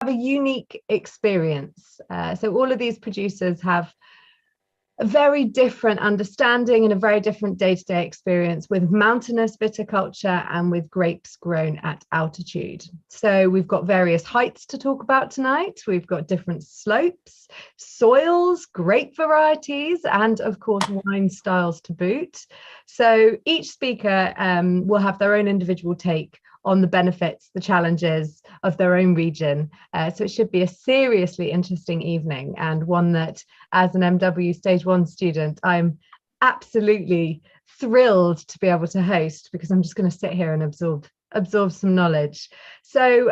a unique experience. So all of these producers have a very different understanding and a very different day-to-day experience with mountainous viticulture and with grapes grown at altitude. So we've got various heights to talk about tonight. We've got different slopes, soils, grape varieties, and of course wine styles to boot. So each speaker will have their own individual take on the benefits, the challenges of their own region. So it should be a seriously interesting evening, and one that, as an MW Stage 1 student, I'm absolutely thrilled to be able to host, because I'm just going to sit here and absorb some knowledge. So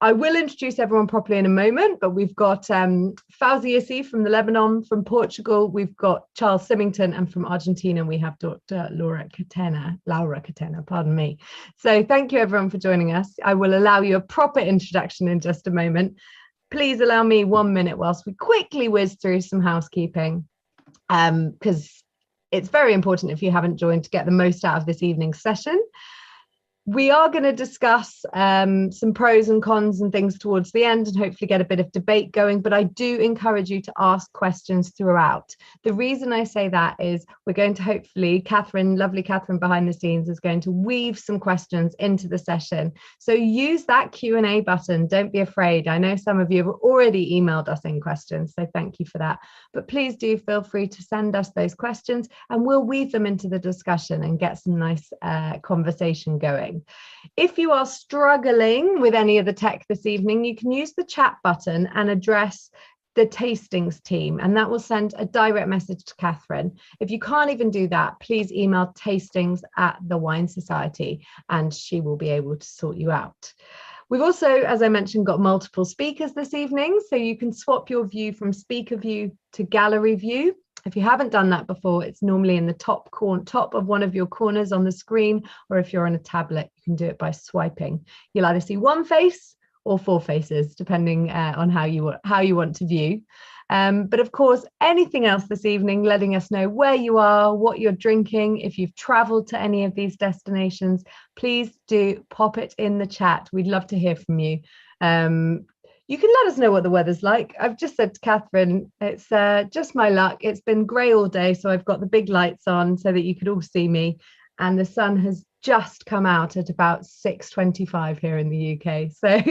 I will introduce everyone properly in a moment, but we've got Fauzi from the Lebanon, from Portugal, we've got Charles Symington, and from Argentina we have Dr. Laura Catena, pardon me. So thank you everyone for joining us. I will allow you a proper introduction in just a moment. Please allow me 1 minute whilst we quickly whiz through some housekeeping, because it's very important, if you haven't joined, to get the most out of this evening's session. We are going to discuss some pros and cons and things towards the end, and hopefully get a bit of debate going, but I do encourage you to ask questions throughout. The reason I say that is we're going to hopefully, lovely Catherine behind the scenes is going to weave some questions into the session. So use that Q&A button. Don't be afraid. I know some of you have already emailed us in questions, so thank you for that. But please do feel free to send us those questions, and we'll weave them into the discussion and get some nice conversation going. If you are struggling with any of the tech this evening, you can use the chat button and address the tastings team, and that will send a direct message to Catherine. If you can't even do that, please email tastings@the Society, and she will be able to sort you out. We've also, as I mentioned, got multiple speakers this evening, so you can swap your view from speaker view to gallery view. If you haven't done that before, it's normally in the top of one of your corners on the screen, or if you're on a tablet, you can do it by swiping. You'll either see one face or four faces, depending on how you want to view. But of course, anything else this evening, letting us know where you are, what you're drinking, if you've traveled to any of these destinations, please do pop it in the chat. We'd love to hear from you. You can let us know what the weather's like. I've just said to Catherine, it's just my luck. It's been grey all day, so I've got the big lights on so that you could all see me. And the sun has just come out at about 6:25 here in the UK. So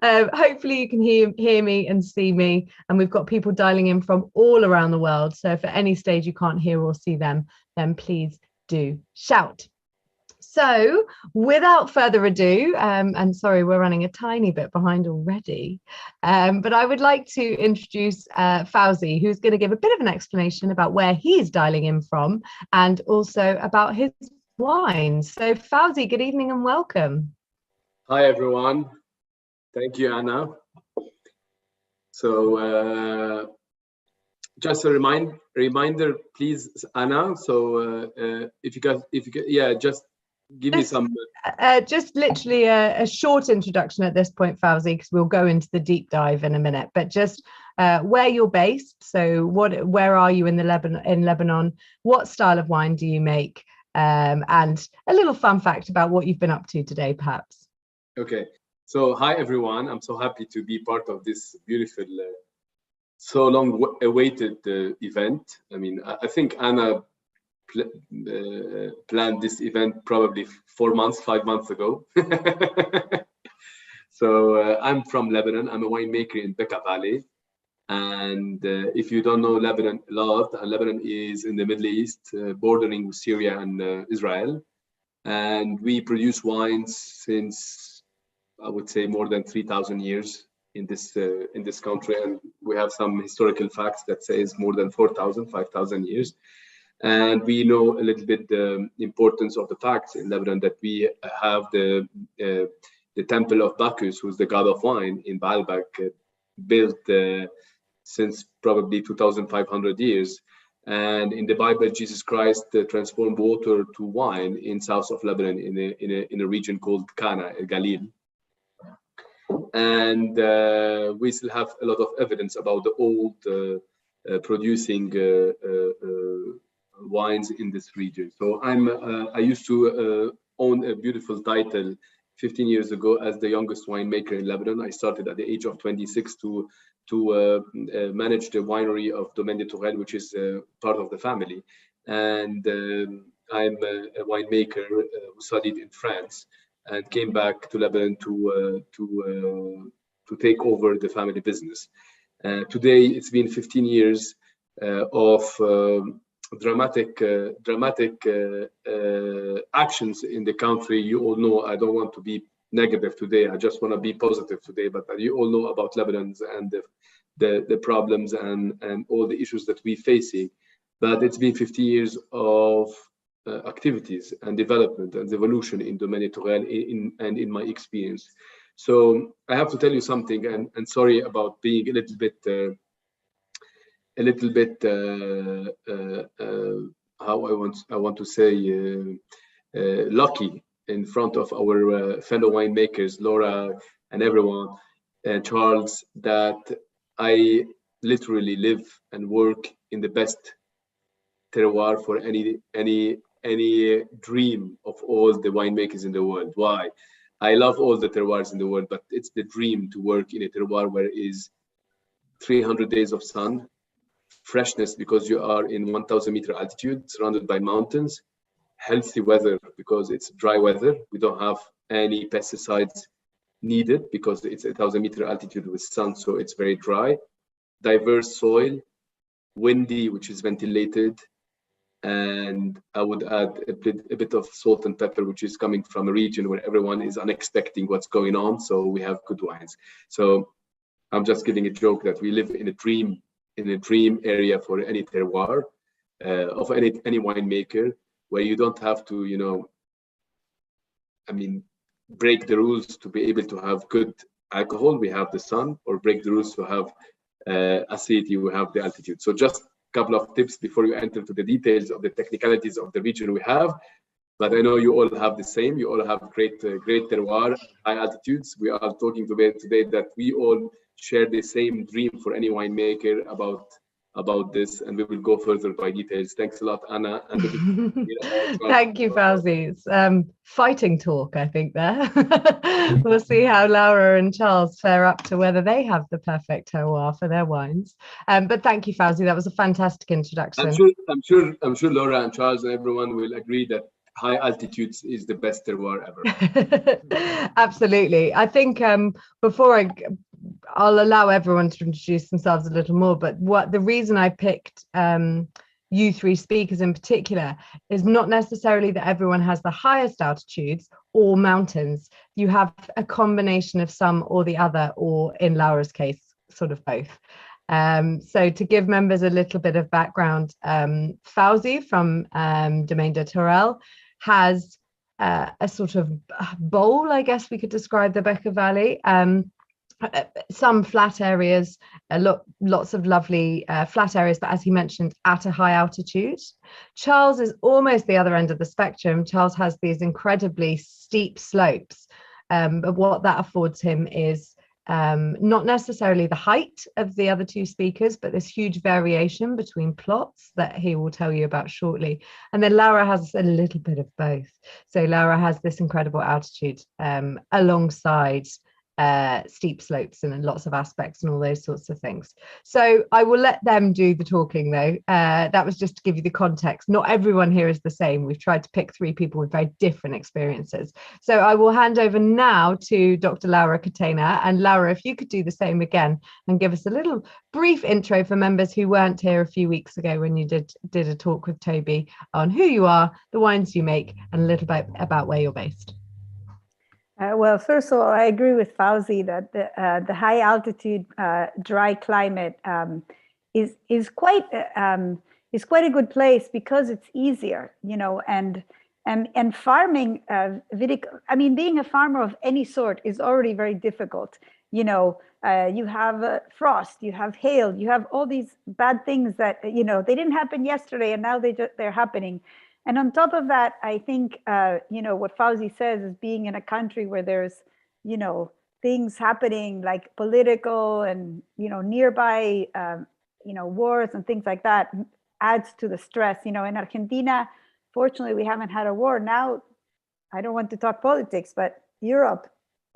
hopefully you can hear me and see me. And we've got people dialing in from all around the world. So if at any stage you can't hear or see them, then please do shout. So without further ado, and sorry, we're running a tiny bit behind already, but I would like to introduce Fauzi, who's going to give a bit of an explanation about where he's dialing in from, and also about his wine. So Fauzi, good evening and welcome. Hi everyone, thank you, Anna. So just a reminder, please, Anna. So if you guys, yeah, just give me some. Just literally a short introduction at this point, Fauzi, because we'll go into the deep dive in a minute. But just where you're based. So where are you in Lebanon? What style of wine do you make? And a little fun fact about what you've been up to today, perhaps. Okay. So hi everyone. I'm so happy to be part of this beautiful, so long awaited event. I mean, I think Anna planned this event probably 5 months ago. So I'm from Lebanon. I'm a winemaker in Bekaa Valley. And if you don't know Lebanon a lot, Lebanon is in the Middle East, bordering with Syria and Israel. And we produce wines since, I would say, more than 3,000 years in this country. And we have some historical facts that says more than 4,000, 5,000 years. And we know a little bit the importance of the facts in Lebanon, that we have the temple of Bacchus, who's the god of wine in Baalbek, built since probably 2,500 years. And in the Bible, Jesus Christ transformed water to wine in south of Lebanon in a region called Catena, Galil. And we still have a lot of evidence about the old producing wines in this region. So I used to own a beautiful title 15 years ago as the youngest winemaker in Lebanon. I started at the age of 26 to manage the winery of Domaine de Tourelles, which is part of the family. And I'm a winemaker who studied in France and came back to Lebanon to take over the family business. Today, it's been 15 years of dramatic actions in the country. You all know, I don't want to be negative today, I just want to be positive today, but you all know about Lebanon and the problems and all the issues that we're facing. But it's been 50 years of activities and development and evolution in Domaine Tourelles and in my experience. So I have to tell you something, and sorry about being a little bit how I want to say lucky in front of our fellow winemakers, Laura and everyone, and Charles, that I literally live and work in the best terroir for any dream of all the winemakers in the world. Why? I love all the terroirs in the world, but it's the dream to work in a terroir where is 300 days of sun, freshness because you are in 1,000-meter altitude, surrounded by mountains, healthy weather because it's dry weather. We don't have any pesticides needed because it's 1,000-meter altitude with sun, so it's very dry. Diverse soil, windy, which is ventilated, and I would add a bit of salt and pepper, which is coming from a region where everyone is unexpecting what's going on. So we have good wines. So I'm just giving a joke that we live in a dream area for any terroir of any winemaker, where you don't have to, break the rules to be able to have good alcohol. We have the sun, or break the rules to have acidity. We have the altitude. So just couple of tips before you enter to the details of the technicalities of the region we have, but I know you all have the same. You all have great terroir, high altitudes. We are talking today that we all share the same dream for any winemaker about this, and we will go further by details. Thanks a lot, Anna. And thank you, Fawzi. It's fighting talk, I think, there. We'll see how Laura and Charles fare up to whether they have the perfect terroir for their wines. But thank you, Fawzi. That was a fantastic introduction. I'm sure Laura and Charles and everyone will agree that high altitudes is the best terroir ever. Absolutely. I think before I'll allow everyone to introduce themselves a little more, but the reason I picked you three speakers in particular is not necessarily that everyone has the highest altitudes or mountains. You have a combination of some or the other, or in Laura's case, sort of both. So to give members a little bit of background, Fawzi from Domaine de Tourelles has a sort of bowl, I guess we could describe the Bekaa Valley. Some flat areas, lots of lovely flat areas, but as he mentioned, at a high altitude. Charles is almost the other end of the spectrum. Charles has these incredibly steep slopes, but what that affords him is not necessarily the height of the other two speakers, but this huge variation between plots that he will tell you about shortly. And then Laura has a little bit of both. So Laura has this incredible altitude alongside steep slopes and lots of aspects and all those sorts of things. So I will let them do the talking though. That was just to give you the context. Not everyone here is the same. We've tried to pick three people with very different experiences. So I will hand over now to Dr. Laura Catena. And Laura, if you could do the same again and give us a little brief intro for members who weren't here a few weeks ago when you did a talk with Toby on who you are, the wines you make, and a little bit about where you're based. Well, first of all, I agree with Fawzi that the high altitude, dry climate is quite a good place because it's easier, and farming, being a farmer of any sort is already very difficult. You have frost, you have hail, you have all these bad things that they didn't happen yesterday, and now they're happening. And on top of that, I think, what Fawzi says is being in a country where there's, things happening like political and, nearby, wars and things like that adds to the stress. In Argentina, fortunately, we haven't had a war. Now, I don't want to talk politics, but Europe.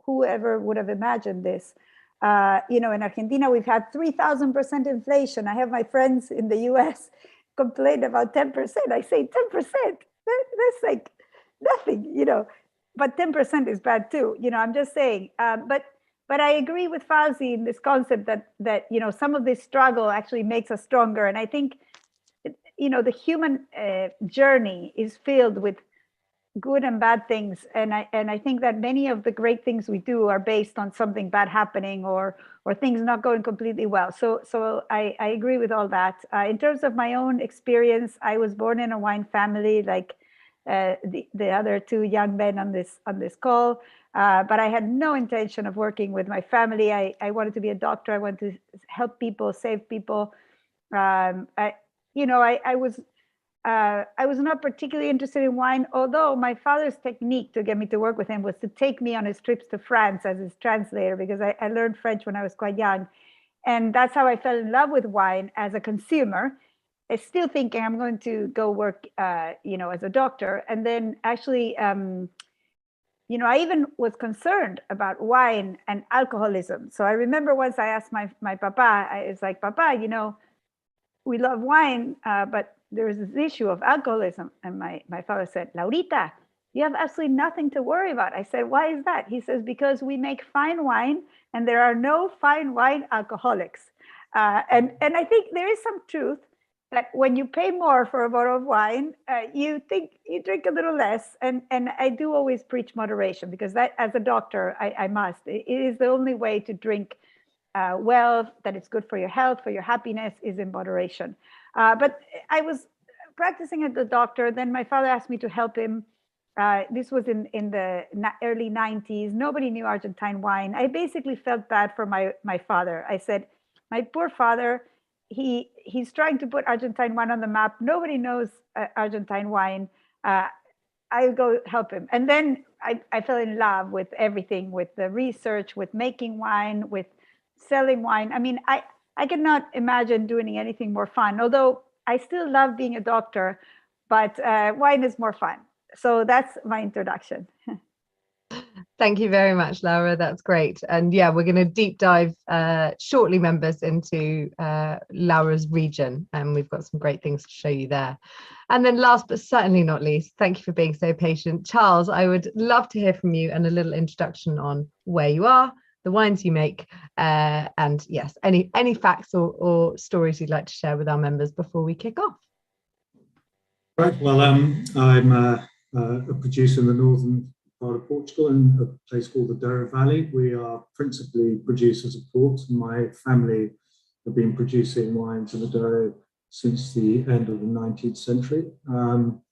Whoever would have imagined this? In Argentina, we've had 3,000% inflation. I have my friends in the US complain about 10%. I say 10%, that's like nothing, but 10% is bad too. I'm just saying, but I agree with Fauzi in this concept that some of this struggle actually makes us stronger. And I think, the human journey is filled with good and bad things, and I think that many of the great things we do are based on something bad happening or things not going completely well. So I agree with all that. In terms of my own experience, I was born in a wine family, like the other two young men on this call, but I had no intention of working with my family. I wanted to be a doctor. I wanted to help people, save people. I was not particularly interested in wine, although my father's technique to get me to work with him was to take me on his trips to France as his translator, because I learned French when I was quite young. And that's how I fell in love with wine as a consumer. I still thinking I'm going to go work, as a doctor. And then actually, I even was concerned about wine and alcoholism. So I remember once I asked my papa, I was like, Papa, we love wine, but there's this issue of alcoholism. And my father said, Laurita, you have absolutely nothing to worry about. I said, why is that? He says, because we make fine wine and there are no fine wine alcoholics. And I think there is some truth that when you pay more for a bottle of wine, you think you drink a little less. And I do always preach moderation, because that, as a doctor, I must. It is the only way to drink well, that it's good for your health, for your happiness, is in moderation. But I was practicing as a doctor. Then my father asked me to help him. This was in the early 90s. Nobody knew Argentine wine. I basically felt bad for my father. I said, my poor father, he's trying to put Argentine wine on the map. Nobody knows Argentine wine. I'll go help him. And then I fell in love with everything, with the research, with making wine, with selling wine. I mean, I cannot imagine doing anything more fun, although I still love being a doctor, but wine is more fun. So that's my introduction. Thank you very much, Laura. That's great. And yeah, we're going to deep dive shortly, members, into Laura's region. And we've got some great things to show you there. And then last but certainly not least, thank you for being so patient. Charles, I would love to hear from you and a little introduction on where you are, the wines you make, and yes, any facts or stories you'd like to share with our members before we kick off. Right. Well, I'm a producer in the northern part of Portugal, in a place called the Douro Valley. We are principally producers of port. My family have been producing wines in the Douro since the end of the 19th century.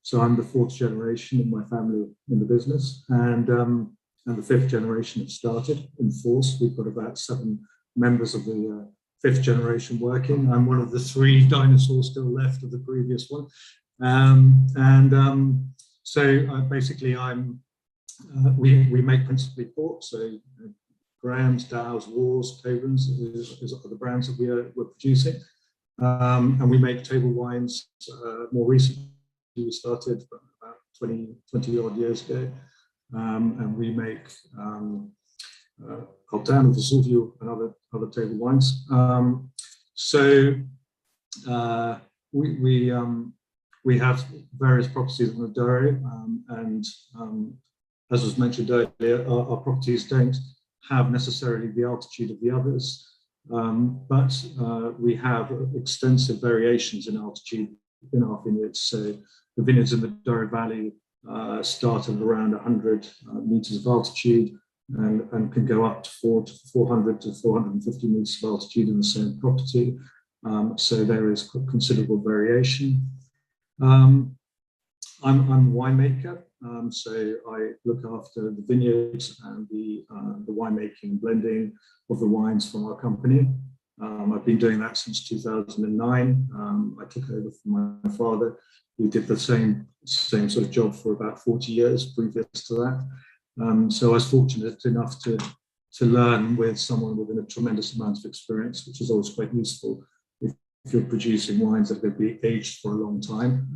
So I'm the fourth generation of my family in the business, and the fifth generation have started in force. We've got about 7 members of the fifth generation working. I'm one of the 3 dinosaurs still left of the previous one. So basically we make principally port, so Grahams, Dows, Wars, Taverns are the brands that we're producing. And we make table wines more recently. We started about 20 odd years ago. And we make Catena, Vesuvio, and other table wines. We have various properties in the Douro, and as was mentioned earlier, our properties don't have necessarily the altitude of the others, but we have extensive variations in altitude in our vineyards. So the vineyards in the Douro Valley start at around 100 meters of altitude and can go up to 400 to 450 meters of altitude in the same property. So there is considerable variation. I'm a winemaker, so I look after the vineyards and the winemaking and blending of the wines from our company. I've been doing that since 2009. I took over from my father, who did the same sort of job for about 40 years previous to that. So I was fortunate enough to learn with someone with a tremendous amount of experience, which is always quite useful if you're producing wines that are going to be aged for a long time.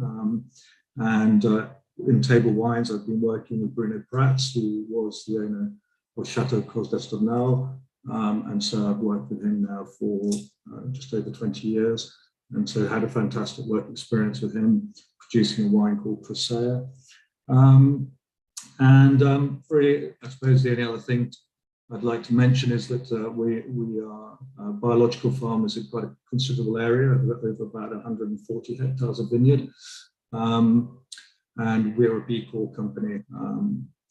in table wines, I've been working with Bruno Prats, who was the owner of Chateau Colles d'Estournel. And so I've worked with him now for just over 20 years. And so had a fantastic work experience with him, producing a wine called Presea. Really, I suppose the only other thing I'd like to mention is that we are biological farmers in quite a considerable area, over about 140 hectares of vineyard. And we're a B Corp company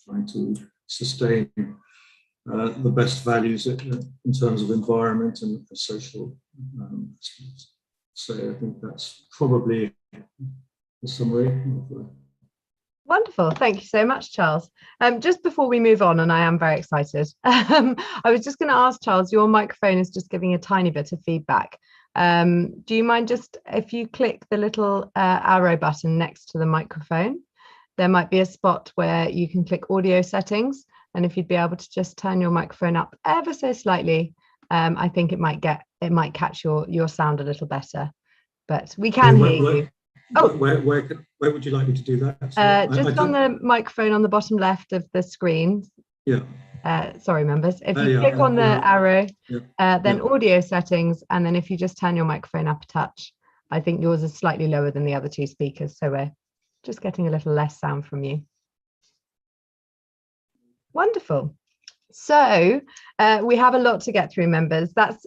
trying to sustain the best values in terms of environment and social aspects. So I think that's probably the summary of Wonderful. Thank you so much, Charles. Just before we move on, and I am very excited, I was just going to ask Charles, your microphone is just giving a tiny bit of feedback. Do you mind just, if you click the little arrow button next to the microphone, there might be a spot where you can click audio settings. And if you'd be able to just turn your microphone up ever so slightly, I think it might catch your sound a little better. But we can hear you. Oh, where would you like me to do that? Just on the microphone on the bottom left of the screen. Yeah. Sorry, members. If you click on the arrow, then audio settings, and then if you just turn your microphone up a touch, I think yours is slightly lower than the other two speakers, so we're just getting a little less sound from you. Wonderful. So we have a lot to get through, members. That's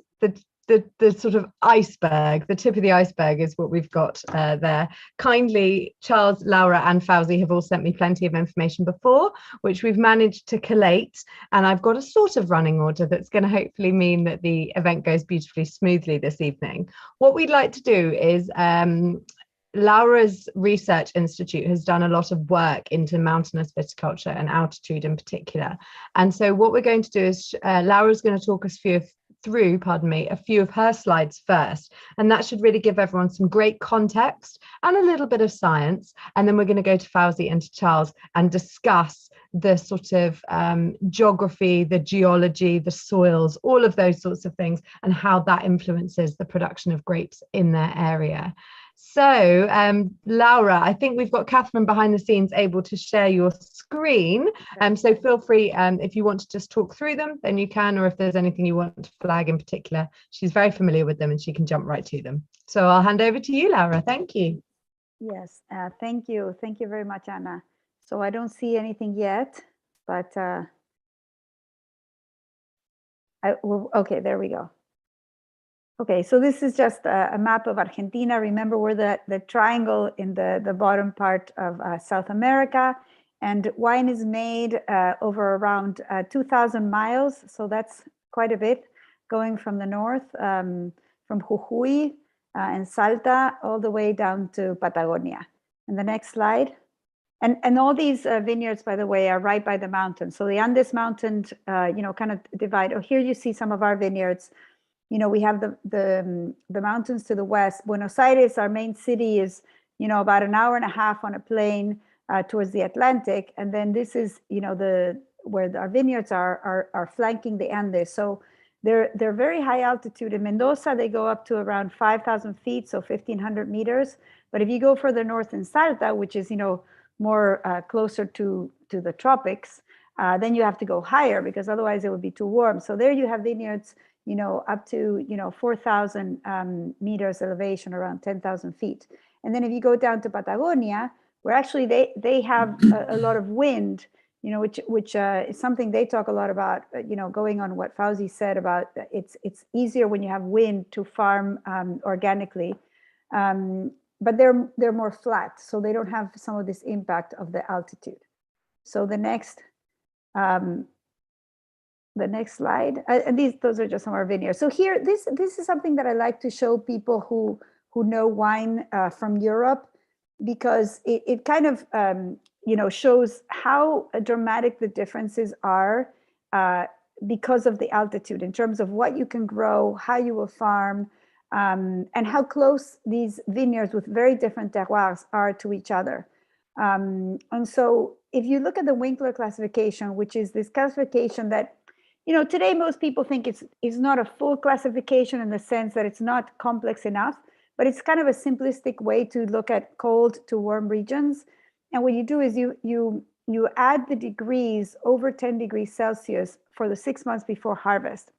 the sort of iceberg, the tip of the iceberg is what we've got there. Kindly, Charles, Laura and Fauzi have all sent me plenty of information before, which we've managed to collate. And I've got a sort of running order that's going to hopefully mean that the event goes beautifully smoothly this evening. What we'd like to do is Laura's research institute has done a lot of work into mountainous viticulture and altitude in particular. And so what we're going to do is Laura's going to talk us through a few of her slides first, and that should really give everyone some great context and a little bit of science, and then we're going to go to Fauzi and to Charles and discuss the sort of geography, the geology, the soils, all of those sorts of things, and how that influences the production of grapes in their area. So Laura, I think we've got Catherine behind the scenes able to share your screen. So feel free, if you want to just talk through them, then you can, or if there's anything you want to flag in particular, she's very familiar with them and she can jump right to them. So I'll hand over to you, Laura. Thank you. Yes, thank you. Thank you very much, Anna. So I don't see anything yet, but okay, there we go. Okay, so this is just a map of Argentina. Remember, we're the triangle in the bottom part of South America, and wine is made over around 2,000 miles. So that's quite a bit, going from the north, from Jujuy and Salta, all the way down to Patagonia. And the next slide. And all these vineyards, by the way, are right by the mountain. So the Andes Mountains, kind of divide. Oh, here you see some of our vineyards. We have the mountains to the west. Buenos Aires, our main city, is, about an hour and a half on a plane towards the Atlantic. And then this is, where our vineyards are flanking the Andes. So they're very high altitude. In Mendoza, they go up to around 5,000 feet, so 1,500 meters. But if you go further north in Salta, which is, more closer to the tropics, then you have to go higher because otherwise it would be too warm. So there you have vineyards, up to, 4,000 meters elevation, around 10,000 feet. And then if you go down to Patagonia, where actually they have a lot of wind, which is something they talk a lot about, going on what Fauzi said about it's easier when you have wind to farm organically. But they're more flat, so they don't have some of this impact of the altitude. So the next slide, and those are just some of our vineyards. So here, this is something that I like to show people who know wine from Europe, because it kind of shows how dramatic the differences are because of the altitude in terms of what you can grow, how you will farm, and how close these vineyards with very different terroirs are to each other. And so if you look at the Winkler classification, which is this classification that, today most people think it's not a full classification in the sense that it's not complex enough, but it's kind of a simplistic way to look at cold to warm regions. And what you do is you add the degrees over 10 degrees Celsius for the 6 months before harvest.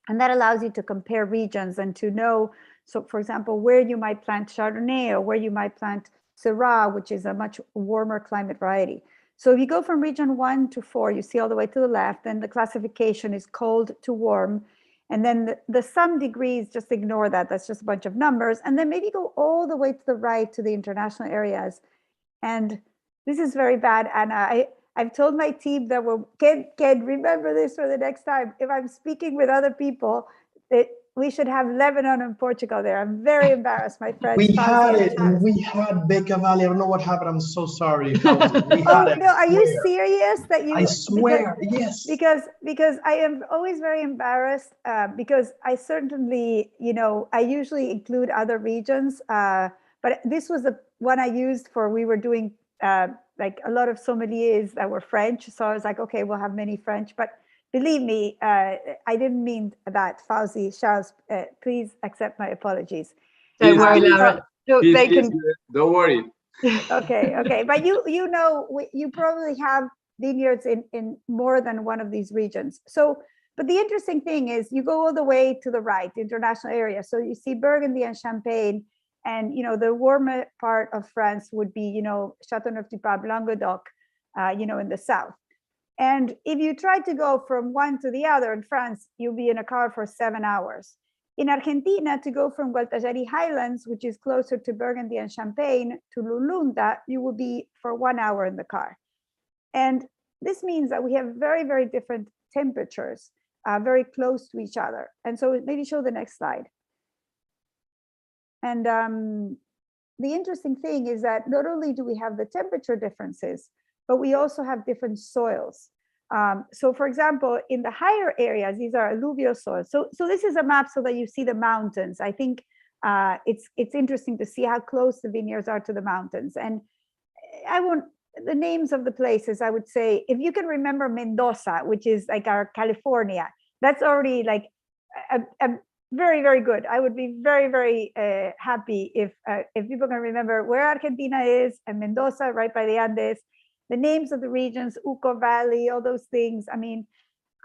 And that allows you to compare regions and to know, so for example, where you might plant Chardonnay or where you might plant Syrah, which is a much warmer climate variety. So if you go from region 1 to 4, you see all the way to the left, then the classification is cold to warm. And then the some degrees, just ignore that. That's just a bunch of numbers. And then maybe go all the way to the right to the international areas. And this is very bad, Anna. I've told my team that can remember this for the next time. If I'm speaking with other people, that we should have Lebanon and Portugal there. I'm very embarrassed, my friends. We had it. We had Becca Valley. I don't know what happened. I'm so sorry. We oh no, are you serious that you? I swear, yes. Because I am always very embarrassed because I certainly, I usually include other regions, but this was the one I used for, we were doing like a lot of sommeliers that were French. So I was like, okay, we'll have many French, but believe me, I didn't mean that. Fauzi, Charles, please accept my apologies. Don't worry, Laura. Don't worry. Okay. But you probably have vineyards in more than one of these regions. So, but the interesting thing is you go all the way to the right, international area. So you see Burgundy and Champagne. And, the warmer part of France would be, Châteauneuf-du-Pape, Languedoc, in the south. And if you try to go from one to the other in France, you'll be in a car for 7 hours. In Argentina, to go from Gualtajari Highlands, which is closer to Burgundy and Champagne, to Lulunda, you will be for 1 hour in the car. And this means that we have very, very different temperatures, very close to each other. And so maybe show the next slide. And the interesting thing is that not only do we have the temperature differences, but we also have different soils. So for example, in the higher areas, these are alluvial soils. So this is a map so that you see the mountains. I think it's interesting to see how close the vineyards are to the mountains. And the names of the places, I would say, if you can remember Mendoza, which is like our California, that's already like a very, very good. I would be very, very happy if people can remember where Argentina is and Mendoza, right by the Andes, the names of the regions, Uco Valley, all those things. I mean,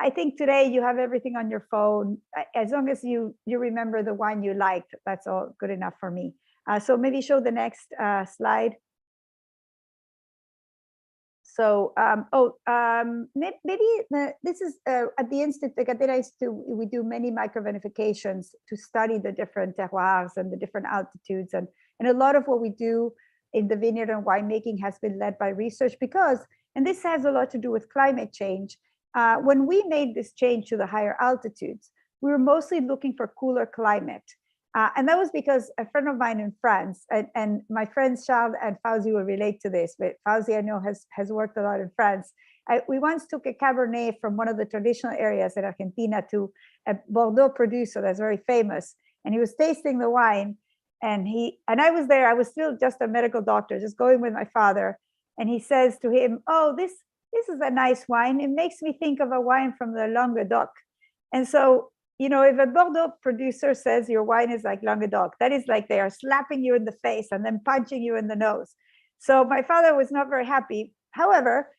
I think today you have everything on your phone. As long as you remember the wine you liked, that's all good enough for me. So maybe show the next slide. So, this is at the Institute, the Catena Institute, we do many microvinifications to study the different terroirs and the different altitudes. And a lot of what we do in the vineyard and winemaking has been led by research because, and this has a lot to do with climate change. When we made this change to the higher altitudes, we were mostly looking for cooler climate. And that was because a friend of mine in France, and my friends Charles and Fauzi will relate to this, but Fauzi I know has worked a lot in France. We once took a Cabernet from one of the traditional areas in Argentina to a Bordeaux producer that's very famous. And he was tasting the wine and I was there, I was still just a medical doctor, just going with my father. And he says to him, oh, this is a nice wine. It makes me think of a wine from the Languedoc. And so, if a Bordeaux producer says your wine is like Languedoc, that is like they are slapping you in the face and then punching you in the nose. So my father was not very happy. However,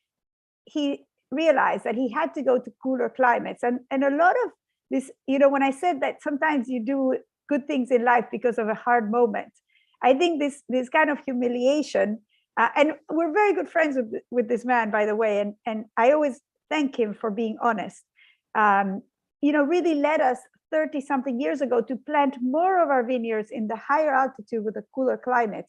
he realized that he had to go to cooler climates. And a lot of this, when I said that sometimes you do good things in life because of a hard moment, I think this kind of humiliation, and we're very good friends with this man, by the way, and I always thank him for being honest. Really led us 30-something years ago to plant more of our vineyards in the higher altitude with a cooler climate.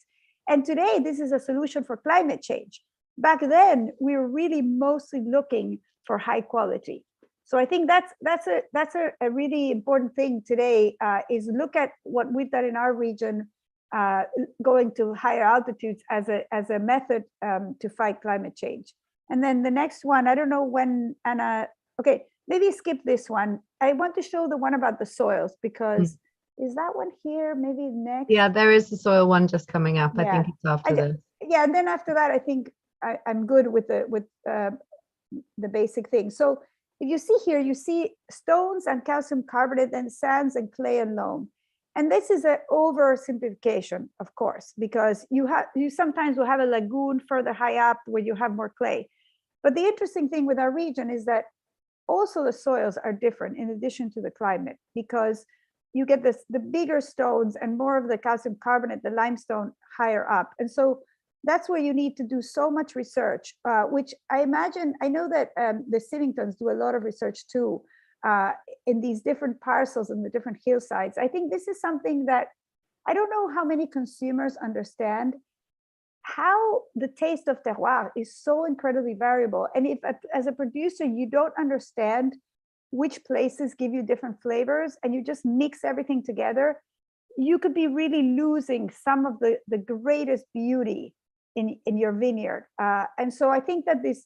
And today, this is a solution for climate change. Back then, we were really mostly looking for high quality. So I think that's a really important thing today, is look at what we've done in our region, going to higher altitudes as a method to fight climate change. And then the next one, I don't know when, Anna, okay, maybe skip this one. I want to show the one about the soils because is that one here? Maybe next. Yeah, there is the soil one just coming up. Yeah. I think it's after this. Yeah, and then after that, I think I'm good with the basic thing. So if you see here, you see stones and calcium carbonate and sands and clay and loam. And this is an oversimplification, of course, because you sometimes will have a lagoon further high up where you have more clay. But the interesting thing with our region is that also the soils are different in addition to the climate, because you get the bigger stones and more of the calcium carbonate, the limestone, higher up. And so that's where you need to do so much research, which I imagine, I know that the Symingtons do a lot of research too, in these different parcels and the different hillsides. I think this is something that I don't know how many consumers understand, how the taste of terroir is so incredibly variable. And if as a producer, you don't understand which places give you different flavors and you just mix everything together, you could be really losing some of the greatest beauty in your vineyard. And so I think that this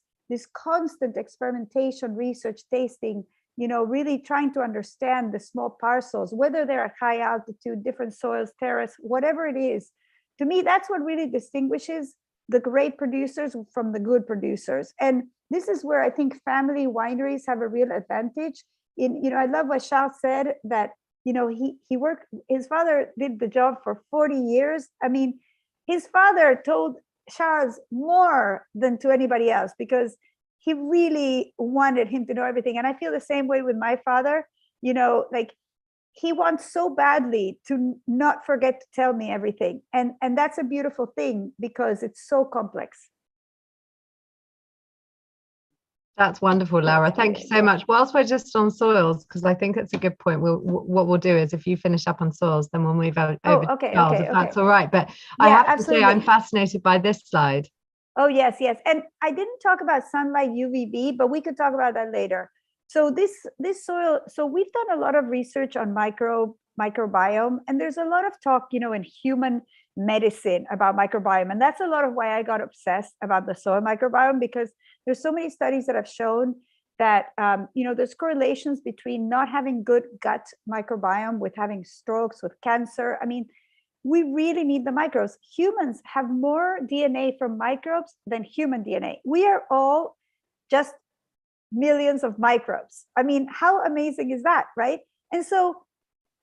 constant experimentation, research, tasting, really trying to understand the small parcels, whether they're at high altitude, different soils, terrace, whatever it is, to me, that's what really distinguishes the great producers from the good producers. And this is where I think family wineries have a real advantage. I love what Charles said, that, he worked, his father did the job for 40 years. I mean, his father told Charles more than to anybody else, because he really wanted him to know everything. And I feel the same way with my father, like he wants so badly to not forget to tell me everything. And that's a beautiful thing because it's so complex. That's wonderful, Laura. Thank you so much. Whilst we're just on soils, because I think it's a good point, what we'll do is if you finish up on soils, then we'll move over to Charles, if that's all right. But I have to say, I'm fascinated by this slide. Oh, yes. And I didn't talk about sunlight UVB, but we could talk about that later. So this soil, so we've done a lot of research on microbiome, and there's a lot of talk, in human medicine about microbiome. And that's a lot of why I got obsessed about the soil microbiome, because there's so many studies that have shown that, there's correlations between not having good gut microbiome with having strokes, with cancer. I mean, we really need the microbes. Humans have more DNA from microbes than human DNA. We are all just millions of microbes. I mean, how amazing is that, right? And so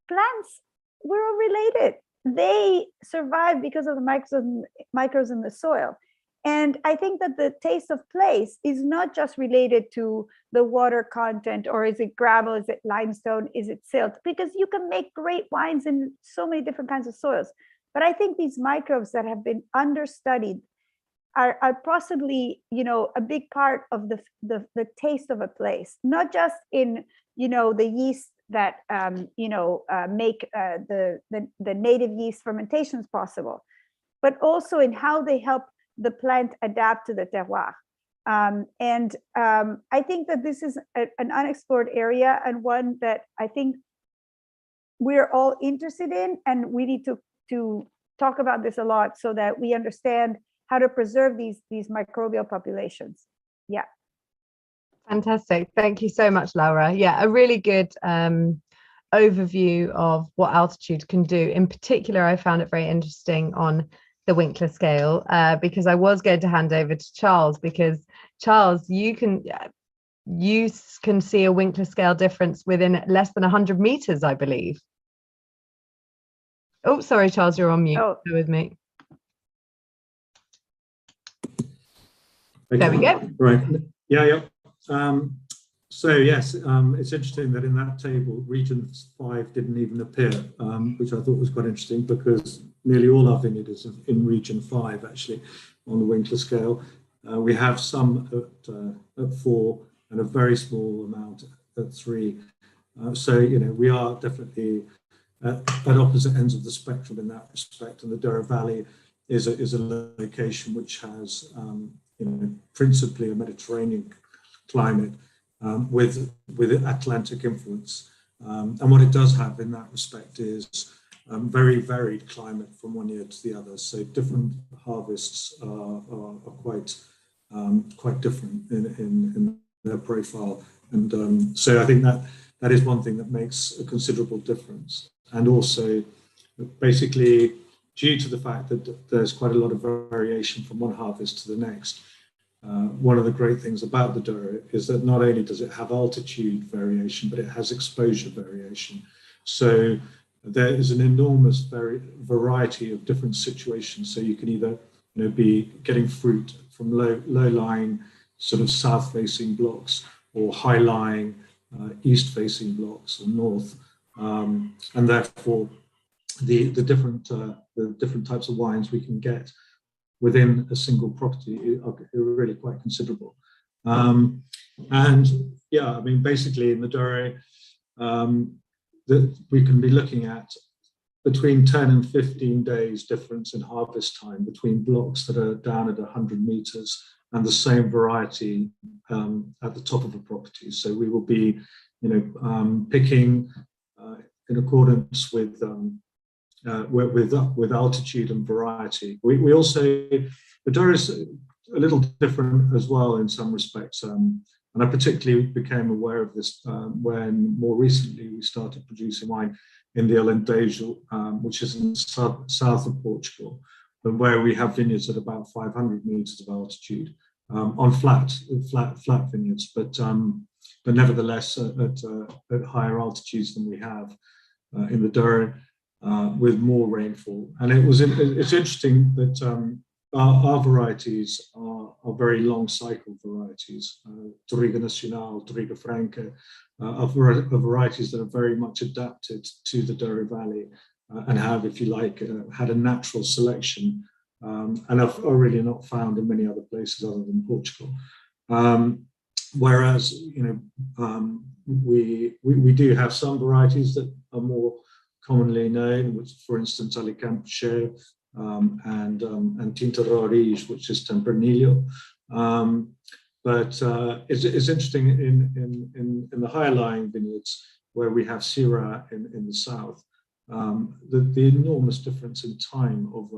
plants, we're all related. They survive because of the microbes in the soil. And I think that the taste of place is not just related to the water content, or is it gravel, is it limestone, is it silt? Because you can make great wines in so many different kinds of soils. But I think these microbes that have been understudied are possibly, a big part of the taste of a place, not just in, the yeast that, make the native yeast fermentations possible, but also in how they help the plant adapt to the terroir. I think that this is an unexplored area, and one that I think we're all interested in, and we need to talk about this a lot so that we understand how to preserve these microbial populations. Yeah. Fantastic. Thank you so much, Laura. Yeah, a really good overview of what altitude can do. In particular, I found it very interesting on the Winkler scale, because I was going to hand over to Charles, because Charles, you can see a Winkler scale difference within less than 100 meters, I believe. Oh, sorry, Charles, you're on mute. Oh. Go with me. Okay. There we go. Right. Yeah. So yes, it's interesting that in that table, region 5 didn't even appear, which I thought was quite interesting, because nearly all our vineyard is in region 5, actually, on the Winkler scale. We have some at 4 and a very small amount at 3. So, we are definitely at opposite ends of the spectrum in that respect. And the Douro Valley is a location which has, principally a Mediterranean climate, with Atlantic influence. And what it does have in that respect is very varied climate from one year to the other. So different harvests are quite different in their profile. And so I think that is one thing that makes a considerable difference. And also, basically, due to the fact that there's quite a lot of variation from one harvest to the next, one of the great things about the Douro is that not only does it have altitude variation, but it has exposure variation. So there is an enormous variety of different situations. So you can either be getting fruit from low-lying sort of south-facing blocks, or high-lying east-facing blocks or north, and therefore the different types of wines we can get within a single property are really quite considerable. And yeah, I mean, basically in the Douro, that we can be looking at between 10 and 15 days difference in harvest time between blocks that are down at 100 meters and the same variety at the top of a property. So we will be, picking in accordance with altitude and variety. We also, the Douro is a little different as well in some respects. And I particularly became aware of this when more recently we started producing wine in the Alentejo, which is in the south of Portugal, and where we have vineyards at about 500 meters of altitude on flat vineyards, but nevertheless at higher altitudes than we have in the Douro, with more rainfall. And it's interesting that our varieties are very long cycle varieties. Touriga Nacional, Touriga Franca are varieties that are very much adapted to the Douro Valley and have, if you like, had a natural selection, and are really not found in many other places other than Portugal. Whereas, we do have some varieties that are more commonly known, which, for instance, Alicante and Tinta Roriz, which is Tempranillo. But it's interesting in the higher lying vineyards where we have Syrah in the south, the enormous difference in time of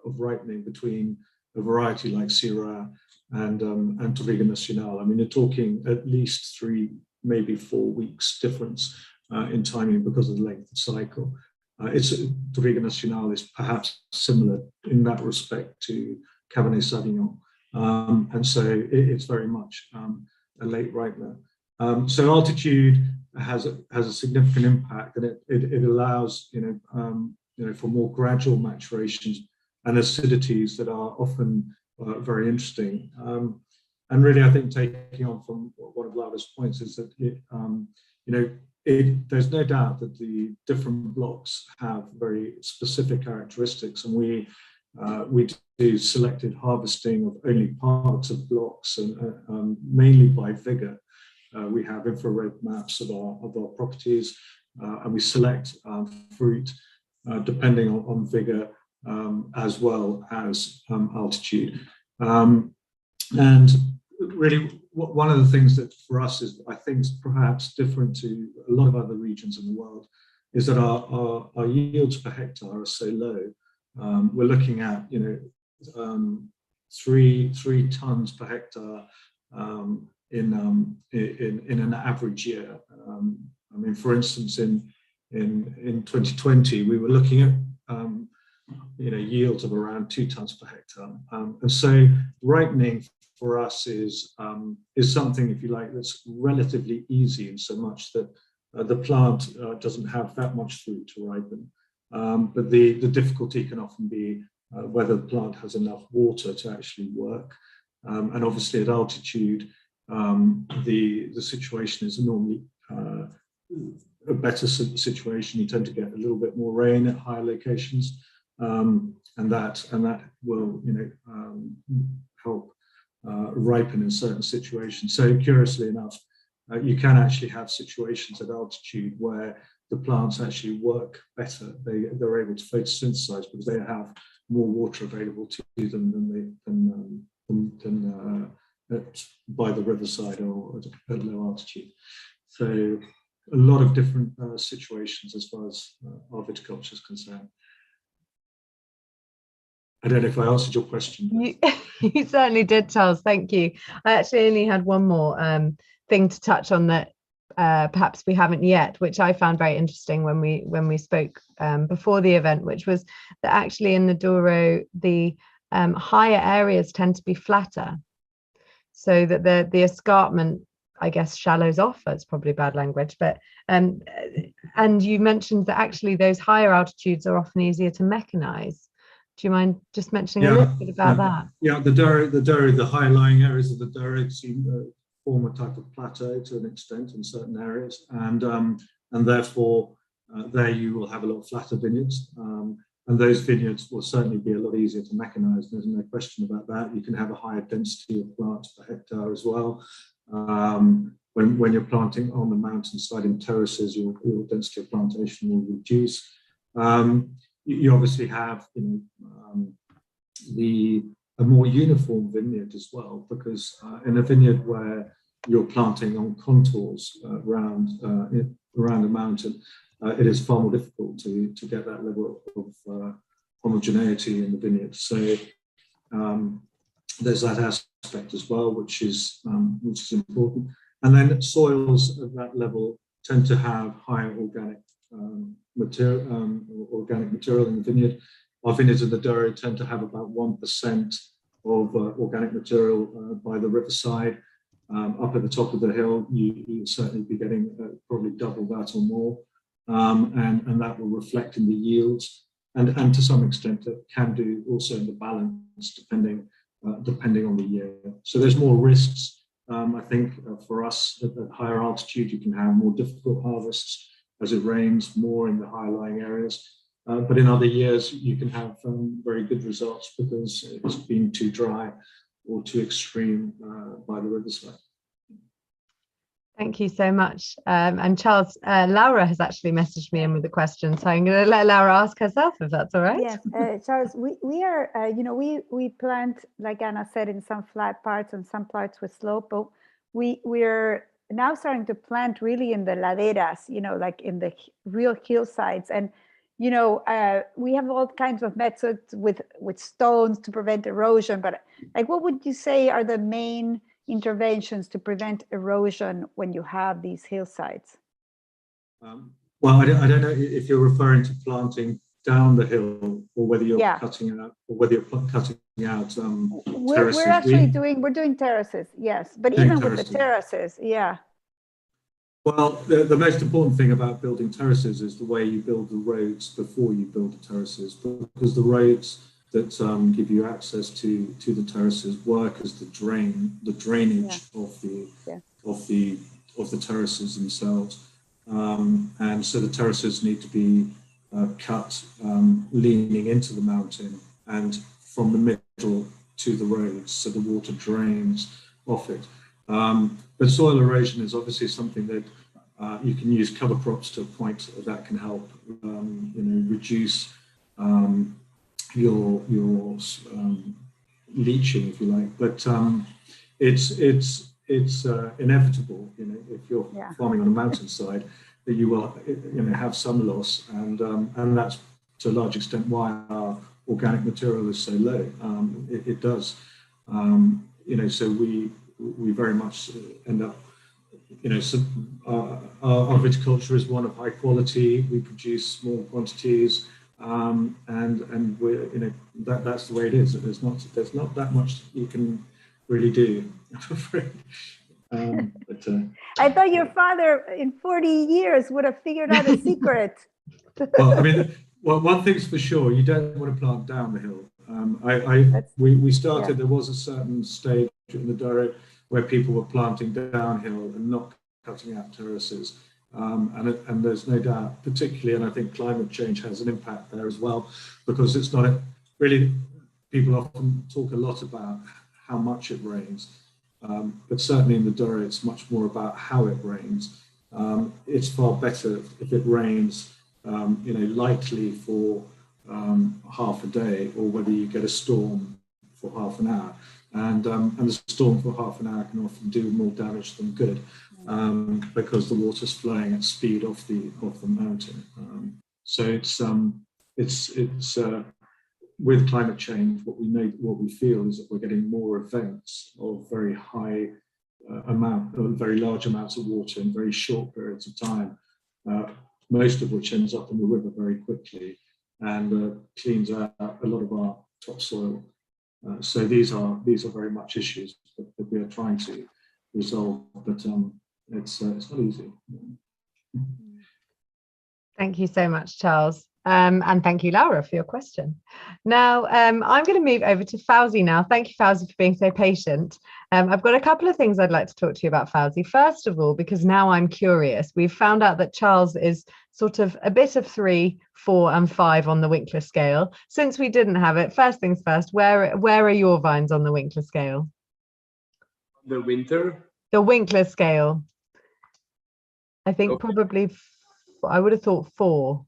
ripening between a variety like Syrah and Touriga Nacional. I mean, you're talking at least 3, maybe 4 weeks difference in timing because of the length of cycle. Touriga Nacional is perhaps similar in that respect to Cabernet Sauvignon, and so it's very much a late ripener. So altitude has a significant impact, and it allows for more gradual maturations and acidities that are often very interesting. And really, I think taking on from one of Lava's points is that there's no doubt that the different blocks have very specific characteristics, and we do selected harvesting of only parts of blocks, and mainly by vigor. We have infrared maps of our properties, and we select fruit depending on vigor as well as altitude. And really, one of the things that for us is, I think, perhaps different to a lot of other regions in the world, is that our yields per hectare are so low. We're looking at 3 tons per hectare in an average year. I mean, for instance, in 2020, we were looking at yields of around 2 tons per hectare, and so ripening for us is something, if you like, that's relatively easy, in so much that the plant doesn't have that much fruit to ripen. But the difficulty can often be whether the plant has enough water to actually work. And obviously at altitude, the situation is normally a better situation. You tend to get a little bit more rain at higher locations, and that will help ripen in certain situations. So curiously enough, you can actually have situations at altitude where the plants actually work better. They're able to photosynthesize because they have more water available to them than by the riverside or at low altitude. So a lot of different situations as far as our viticulture is concerned. I don't know if I answered your question. You certainly did, Charles. Thank you. I actually only had one more thing to touch on that perhaps we haven't yet, which I found very interesting when we spoke before the event, which was that actually in the Douro, the higher areas tend to be flatter, so that the escarpment I guess, shallows off. That's probably bad language, but and you mentioned that actually those higher altitudes are often easier to mechanize. Do you mind just mentioning a little bit about that? Yeah, the Douro, the high lying areas of the Douro form a type of plateau to an extent in certain areas, and therefore there you will have a lot flatter vineyards, and those vineyards will certainly be a lot easier to mechanize. There's no question about that. You can have a higher density of plants per hectare as well. When you're planting on the mountainside in terraces, your density of plantation will reduce. You obviously have a more uniform vineyard as well, because in a vineyard where you're planting on contours around a mountain, it is far more difficult to get that level of homogeneity in the vineyard. So there's that aspect as well, which is important. And then soils at that level tend to have higher organic material in the vineyard. Our vineyards in the Douro tend to have about 1% of organic material by the riverside. Up at the top of the hill, you'll certainly be getting probably double that or more, and that will reflect in the yields, and to some extent it can do also in the balance depending on the year. So there's more risks. I think for us at higher altitude, you can have more difficult harvests as it rains more in the high lying areas. But in other years, you can have very good results because it's been too dry or too extreme by the riverside. Thank you so much. And Charles, Laura has actually messaged me in with a question, so I'm going to let Laura ask herself if that's all right. Yes, Charles, we are, we plant, like Anna said, in some flat parts and some parts with slope, but we're now starting to plant really in the laderas, like in the real hillsides. And we have all kinds of methods with stones to prevent erosion, but like, what would you say are the main interventions to prevent erosion when you have these hillsides? Well, I don't know if you're referring to planting down the hill or whether you're cutting out, or whether you're cutting out terraces. We're actually doing terraces, yes, but even with the terraces, yeah. Well, the most important thing about building terraces is the way you build the roads before you build the terraces, because the roads that give you access to the terraces work as the drainage of the terraces themselves, and so the terraces need to be cut leaning into the mountain and from the middle to the roads, so the water drains off it. But soil erosion is obviously something that you can use cover crops to a point that can help, reduce your leaching, if you like. But it's inevitable, if you're farming on a mountainside, that you will, have some loss, and that's to a large extent why our organic material is so low. It does, so we very much end up, our viticulture is one of high quality. We produce small quantities, and we're, that's the way it is. There's not that much you can really do, I'm afraid. I thought your father in 40 years would have figured out a secret. Well, one thing's for sure, you don't want to plant down the hill. We started, there was a certain stage in the Douro where people were planting downhill and not cutting out terraces. And there's no doubt, particularly, and I think climate change has an impact there as well, because it's not really, people often talk a lot about how much it rains, but certainly in the Douro, it's much more about how it rains. It's far better if it rains, lightly for half a day, or whether you get a storm for half an hour. And the storm for half an hour can often do more damage than good, because the water's flowing at speed off the mountain. So it's with climate change, what we feel is that we're getting more events of very high very large amounts of water in very short periods of time, most of which ends up in the river very quickly and cleans out a lot of our topsoil. So these are very much issues that we are trying to resolve. But it's not easy. Thank you so much, Charles. And thank you, Laura, for your question. Now, I'm going to move over to Fawzi now. Thank you, Fawzi, for being so patient. I've got a couple of things I'd like to talk to you about, Fawzi. First of all, because now I'm curious, we've found out that Charles is sort of a bit of 3, 4, and 5 on the Winkler scale. Since we didn't have it, first things first, where are your vines on the Winkler scale? The winter? The Winkler scale. I think probably, I would have thought 4.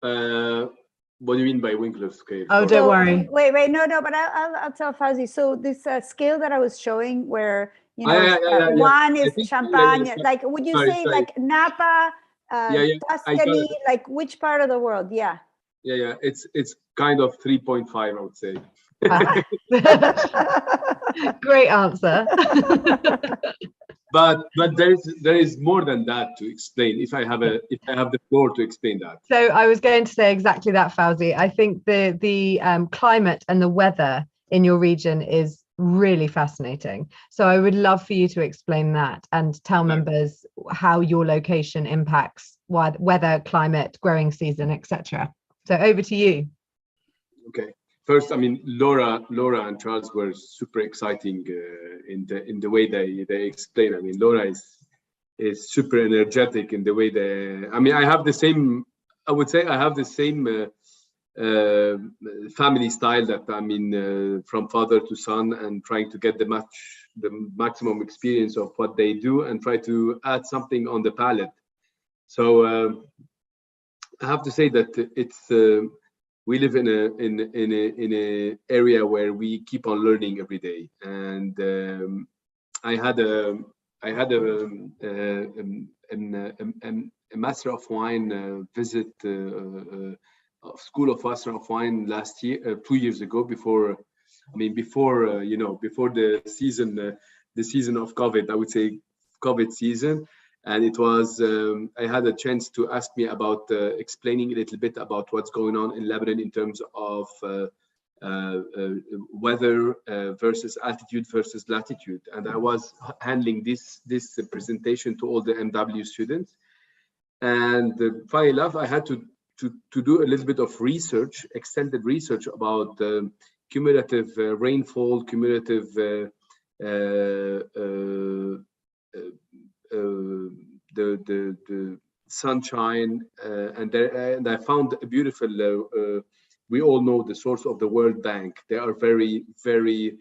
What do you mean by Winkler scale? Oh, don't worry. Wait, no, but I'll tell Fawzi. So this scale that I was showing, where one is Champagne, like would you say like Napa, Tuscany, like which part of the world? Yeah. Yeah, it's kind of 3.5, I would say. Great answer. But there is more than that to explain. If I have the floor to explain that. So I was going to say exactly that, Fawzi. I think the climate and the weather in your region is really fascinating. So I would love for you to explain that and tell members how your location impacts weather, climate, growing season, etc. So over to you. Okay. First, I mean, Laura and Charles were super exciting in the way they explain. I mean, Laura is super energetic in the way they. I mean, I have the same. I would say I have the same family style that I mean, from father to son, and trying to get the maximum experience of what they do and try to add something on the palate. So I have to say that it's. We live in a area where we keep on learning every day, and I had a Master of Wine visit School of Master of Wine last year, 2 years ago. Before the season of COVID, I would say COVID season. And it was, I had a chance to ask me about explaining a little bit about what's going on in Lebanon in terms of weather versus altitude versus latitude. And I was handling this presentation to all the MW students. And funny enough, I had to do a little bit of research, extended research about cumulative rainfall, cumulative the sunshine, and I found a beautiful. We all know the source of the World Bank. They are very, very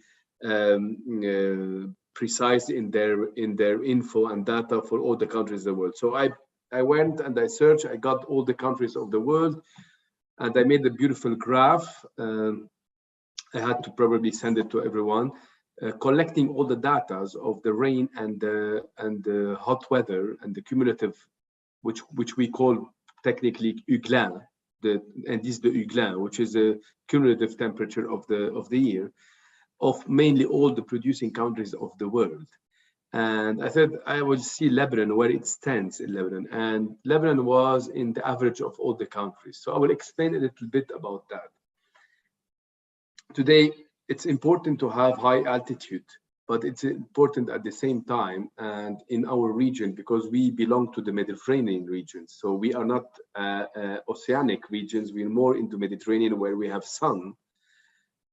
precise in their info and data for all the countries of the world. So I went and I searched. I got all the countries of the world, and I made a beautiful graph. I had to probably send it to everyone. Collecting all the data of the rain and the hot weather and the cumulative, which we call technically Uglin, and this is the Uglin, which is a cumulative temperature of the year, of mainly all the producing countries of the world. And I said I will see Lebanon where it stands in Lebanon, and Lebanon was in the average of all the countries. So I will explain a little bit about that today. It's important to have high altitude, but it's important at the same time and in our region, because we belong to the Mediterranean region. So we are not oceanic regions. We're more into Mediterranean, where we have sun,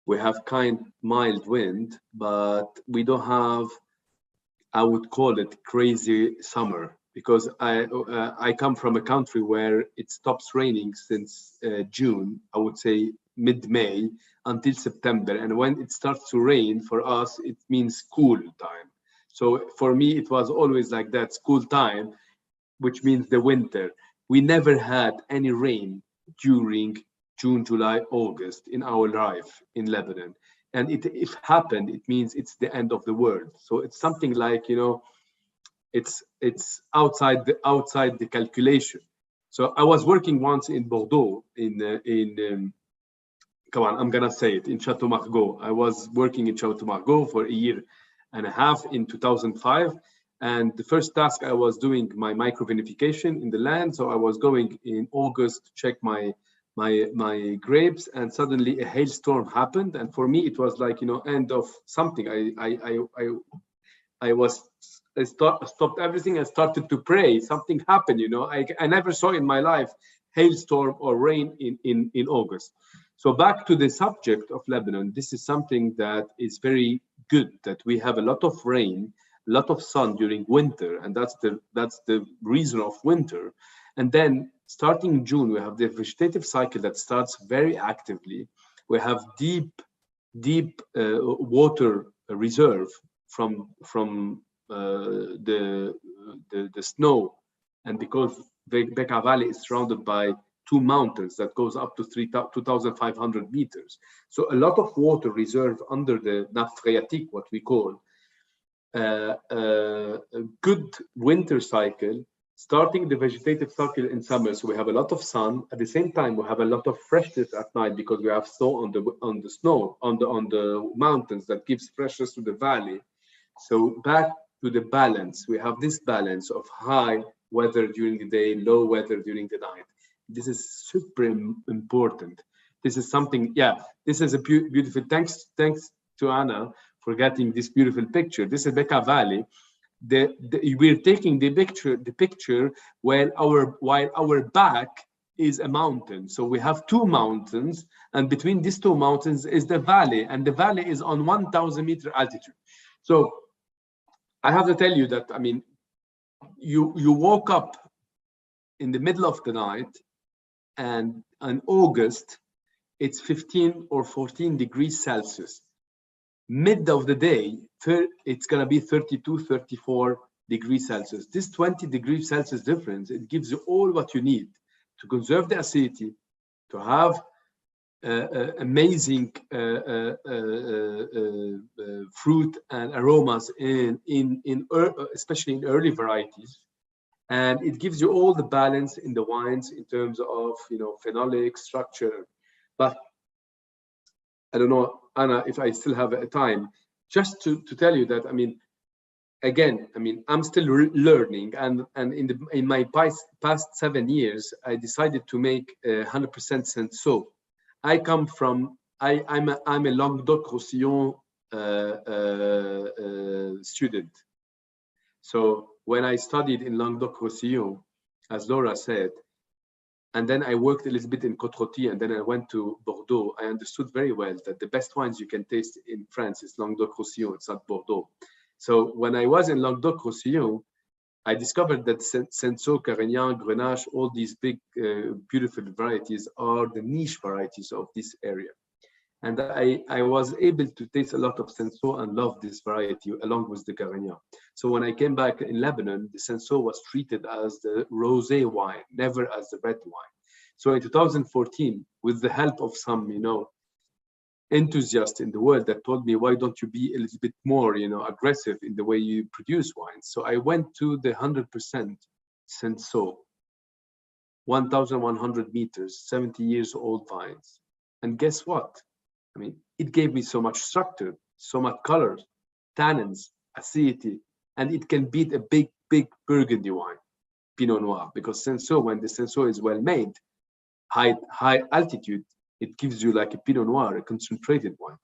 we have mild wind, but we don't have, I would call it, crazy summer, because I come from a country where it stops raining since June, I would say mid-May, until September. And when it starts to rain, for us, it means school time. So for me, it was always like that, school time, which means the winter. We never had any rain during June, July, August in our life in Lebanon. And if happened, it means it's the end of the world. So it's something like, it's outside the calculation. So I was working once in Bordeaux, come on, I'm gonna say it, in Chateau Margaux. I was working in Chateau Margaux for a year and a half in 2005. And the first task I was doing my microvinification in the land. So I was going in August to check my grapes, and suddenly a hailstorm happened. And for me, it was like, end of something. stopped everything and started to pray. Something happened, you know. I never saw in my life hailstorm or rain in August. So back to the subject of Lebanon, this is something that is very good, that we have a lot of rain, a lot of sun during winter, and that's the reason of winter. And then starting June, we have the vegetative cycle that starts very actively. We have deep water reserve from the snow, and because Bekaa Valley is surrounded by 2 mountains that goes up to 2,500 meters. So a lot of water reserve under the nappe phréatique, what we call a good winter cycle, starting the vegetative cycle in summer. So we have a lot of sun. At the same time, we have a lot of freshness at night because we have snow on the mountains that gives freshness to the valley. So back to the balance, we have this balance of high weather during the day, low weather during the night. This is super important. This is something, yeah, this is a beautiful, thanks to Anna for getting this beautiful picture. This is Bekaa Valley. We're taking the picture while our back is a mountain. So we have 2 mountains, and between these 2 mountains is the valley, and the valley is on 1,000 meter altitude. So I have to tell you that, I mean, you woke up in the middle of the night, and in August, it's 15 or 14 degrees Celsius. Mid of the day, it's going to be 32, 34 degrees Celsius. This 20 degrees Celsius difference, it gives you all what you need to conserve the acidity, to have amazing fruit and aromas especially in early varieties. And it gives you all the balance in the wines in terms of, you know, phenolic structure. But I don't know, Anna, if I still have a time, just to tell you that, I mean, again, I mean, I'm still learning, and in my past 7 years, I decided to make 100% Senso. I come from, I'm a Languedoc-Roussillon student. So when I studied in Languedoc-Roussillon, as Laura said, and then I worked a little bit in Côte-Rôtie, and then I went to Bordeaux, I understood very well that the best wines you can taste in France is Languedoc-Roussillon, it's not Bordeaux. So when I was in Languedoc-Roussillon, I discovered that Senso, Carignan, Grenache, all these big, beautiful varieties are the niche varieties of this area. And I was able to taste a lot of Senso and love this variety along with the Carignan. So when I came back in Lebanon, the Senso was treated as the rosé wine, never as the red wine. So in 2014, with the help of some, you know, enthusiasts in the world that told me, why don't you be a little bit more, you know, aggressive in the way you produce wines? So I went to the 100% Senso, 1,100 meters, 70 years old vines. And guess what? I mean, it gave me so much structure, so much color, tannins, acidity, and it can beat a big Burgundy wine, Pinot Noir, because Senso, when the Senso is well made, high altitude, it gives you like a Pinot Noir, a concentrated wine.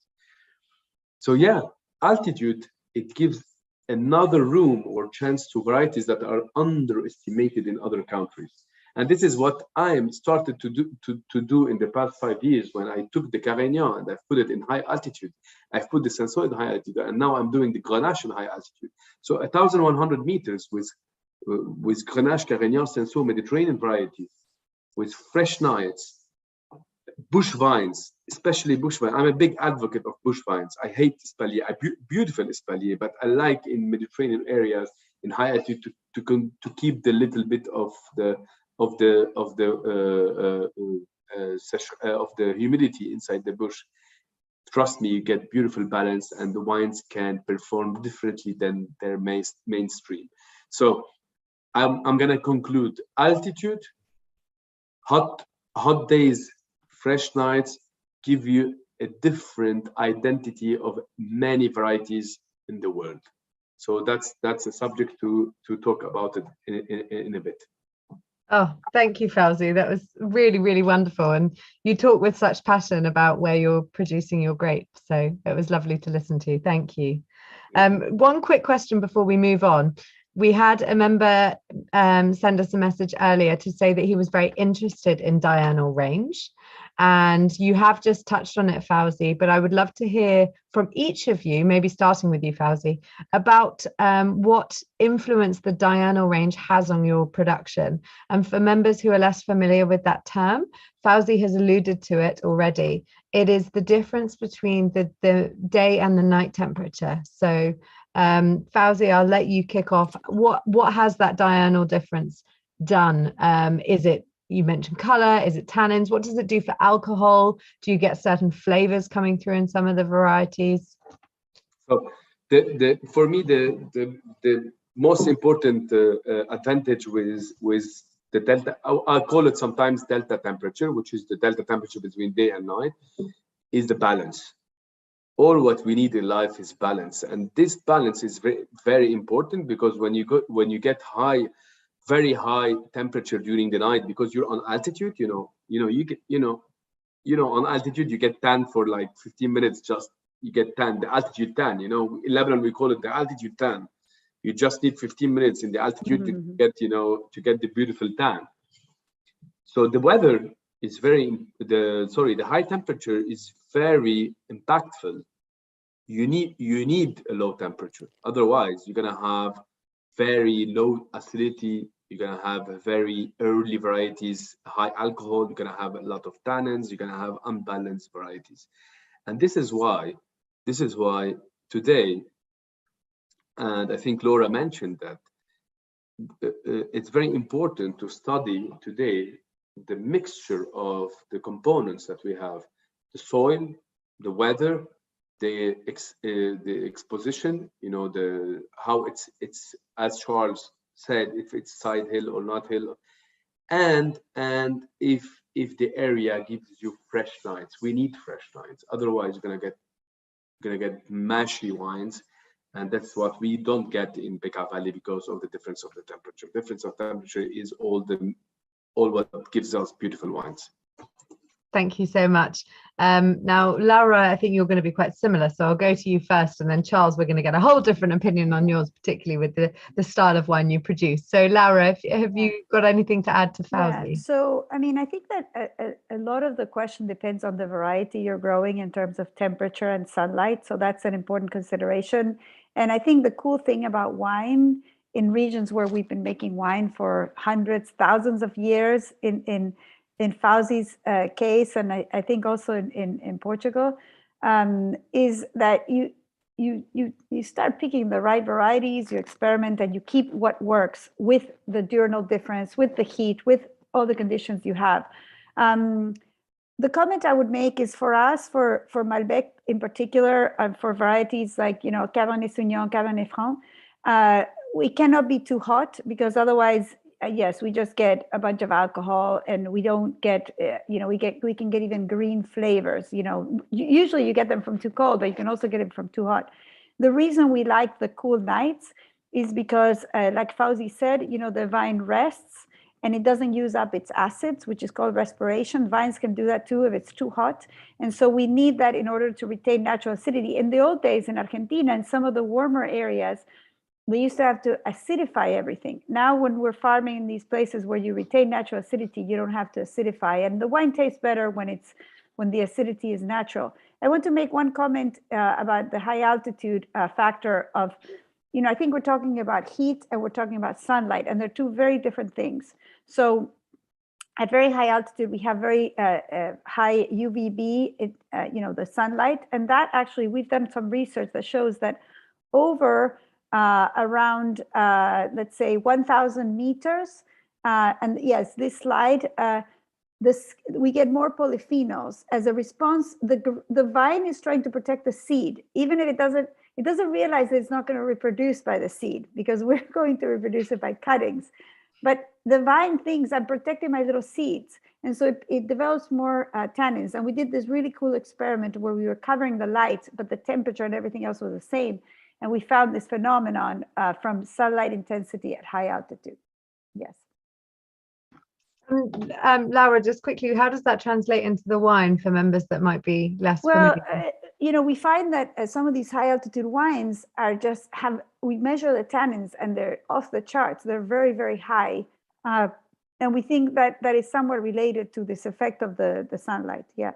So yeah, altitude, it gives another room or chance to varieties that are underestimated in other countries. And this is what I am started to do in the past 5 years, when I took the Carignan and I put it in high altitude. I've put the Senso in high altitude, and now I'm doing the Grenache in high altitude. So 1,100 meters with Grenache, Carignan, Senso, Mediterranean varieties, with fresh nights, bush vines, especially bush vines. I'm a big advocate of bush vines. I hate espalier, beautiful espalier, but I like in Mediterranean areas in high altitude to keep the little bit of the humidity inside the bush. Trust me, you get beautiful balance, and the wines can perform differently than their mainstream. So I'm gonna conclude: altitude, hot days, fresh nights give you a different identity of many varieties in the world. So that's a subject to talk about it in a bit. Oh, thank you, Fawzi. That was really, really wonderful. And you talk with such passion about where you're producing your grapes. So it was lovely to listen to. Thank you. One quick question before we move on. We had a member send us a message earlier to say that he was very interested in diurnal range. And you have just touched on it, Fawzi, but I would love to hear from each of you, maybe starting with you, Fawzi, about what influence the diurnal range has on your production. And for members who are less familiar with that term, Fawzi has alluded to it already. It is the difference between the day and the night temperature. So Fawzi, I'll let you kick off. What has that diurnal difference done? Is it, you mentioned color, is it tannins? What does it do for alcohol? Do you get certain flavors coming through in some of the varieties? So for me, the most important advantage with the delta, I call it sometimes delta temperature, which is the delta temperature between day and night, is the balance. All what we need in life is balance, and this balance is very, very important, because when you get very high temperature during the night, because you're on altitude, on altitude you get tan for like 15 minutes, just you get tan, the altitude tan. In Lebanon we call it the altitude tan. You just need 15 minutes in the altitude to get the beautiful tan. So the weather is the high temperature is very impactful. You need a low temperature, otherwise you're gonna have very low acidity, you're gonna have very early varieties, high alcohol, you're gonna have a lot of tannins, you're gonna have unbalanced varieties. And this is why today, and I think Laura mentioned that, it's very important to study today the mixture of the components that we have: the soil, the weather, the exposition, how it's as Charles said, if it's side hill or not hill, and if the area gives you fresh lines. We need fresh lines, otherwise you're gonna get mashy wines, and that's what we don't get in Bekaa Valley because of the difference of the temperature. Difference of temperature is all what gives us beautiful wines. Thank you so much. Now, Laura, I think you're going to be quite similar, so I'll go to you first, and then Charles, we're going to get a whole different opinion on yours, particularly with the style of wine you produce. So Laura, have you got anything to add to Fawzi? Yeah. So, I mean, I think that a lot of the question depends on the variety you're growing in terms of temperature and sunlight. So that's an important consideration. And I think the cool thing about wine in regions where we've been making wine for hundreds, thousands of years, in Fawzi's case, and I think also in Portugal, is that you start picking the right varieties, you experiment, and you keep what works with the diurnal difference, with the heat, with all the conditions you have. The comment I would make is, for us, for Malbec in particular, for varieties like Cabernet Sauvignon, Cabernet Franc, we cannot be too hot, because otherwise, yes, we just get a bunch of alcohol, and we don't get, we can get even green flavors. Usually you get them from too cold, but you can also get them from too hot. The reason we like the cool nights is because, like Fawzi said, the vine rests and it doesn't use up its acids, which is called respiration. Vines can do that too if it's too hot. And so we need that in order to retain natural acidity. In the old days in Argentina, in some of the warmer areas, we used to have to acidify everything. Now, when we're farming in these places where you retain natural acidity, you don't have to acidify. And the wine tastes better when the acidity is natural. I want to make one comment about the high altitude factor of, I think we're talking about heat and we're talking about sunlight, and they're two very different things. So at very high altitude, we have very high UVB, the sunlight. And that actually, we've done some research that shows that over around, let's say, 1,000 meters. And yes, this slide, we get more polyphenols as a response. The vine is trying to protect the seed, even if it doesn't realize that it's not going to reproduce by the seed, because we're going to reproduce it by cuttings. But the vine thinks, I'm protecting my little seeds. And so it develops more tannins. And we did this really cool experiment where we were covering the light, but the temperature and everything else was the same. And we found this phenomenon from sunlight intensity at high altitude. Yes. Laura, just quickly, how does that translate into the wine for members that might be less familiar? we find that some of these high altitude wines are we measure the tannins and they're off the charts. They're very, very high. And we think that is somewhat related to this effect of the sunlight. Yeah.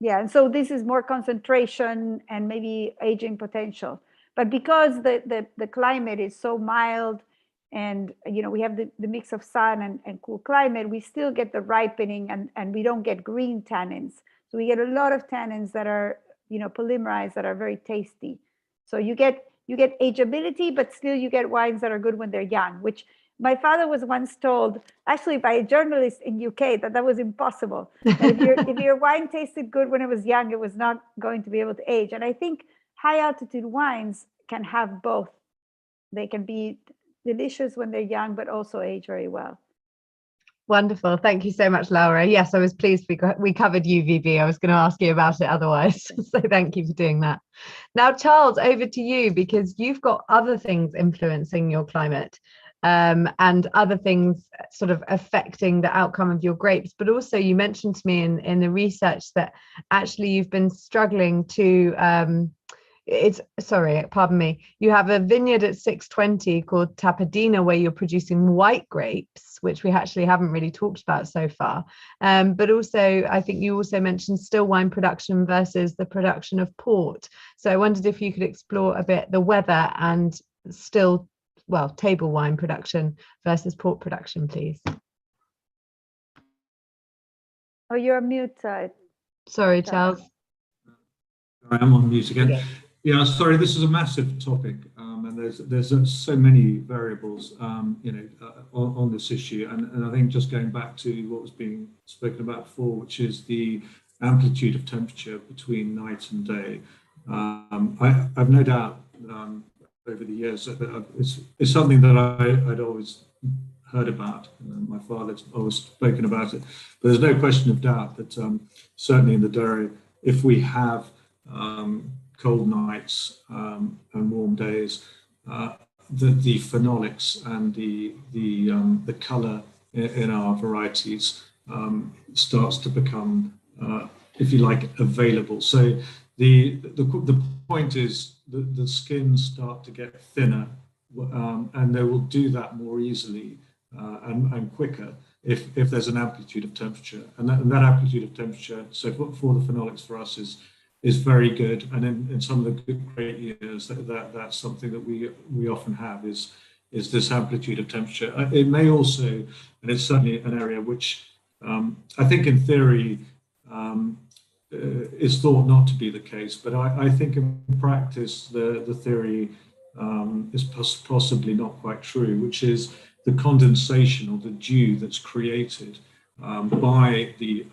Yeah. And so this is more concentration and maybe aging potential. But because the climate is so mild and, we have the mix of sun and cool climate, we still get the ripening and we don't get green tannins. So we get a lot of tannins that are, polymerized, that are very tasty. So you get ageability, but still you get wines that are good when they're young, which my father was once told, actually by a journalist in UK, that was impossible. That if your wine tasted good when it was young, it was not going to be able to age. And I think high altitude wines can have both. They can be delicious when they're young, but also age very well. Wonderful. Thank you so much, Laura. Yes, I was pleased we covered UVB. I was going to ask you about it otherwise. So thank you for doing that. Now, Charles, over to you, because you've got other things influencing your climate and other things sort of affecting the outcome of your grapes. But also you mentioned to me in the research that actually you've been struggling to you have a vineyard at 620 called Tapadina where you're producing white grapes, which we actually haven't really talked about so far, but also I think you also mentioned still wine production versus the production of port. So I wondered if you could explore a bit the weather and table wine production versus port production, please. Oh, you're on mute. Sorry, Charles. I am on mute again. Okay. Yeah, sorry, this is a massive topic, and there's so many variables, on this issue. And I think just going back to what was being spoken about before, which is the amplitude of temperature between night and day. I've no doubt over the years that it's something that I'd always heard about. My father's always spoken about it, but there's no question of doubt that certainly in the Douro, if we have cold nights and warm days, the phenolics and the color in our varieties starts to become, if you like, available. So the point is that the skins start to get thinner, and they will do that more easily and quicker if there's an amplitude of temperature, and that amplitude of temperature. So for the phenolics for us is very good, and in some of the great years, that's something that we often have is this amplitude of temperature. It may also, and it's certainly an area which I think in theory is thought not to be the case, but I think in practice the theory is possibly not quite true, which is the condensation or the dew that's created by the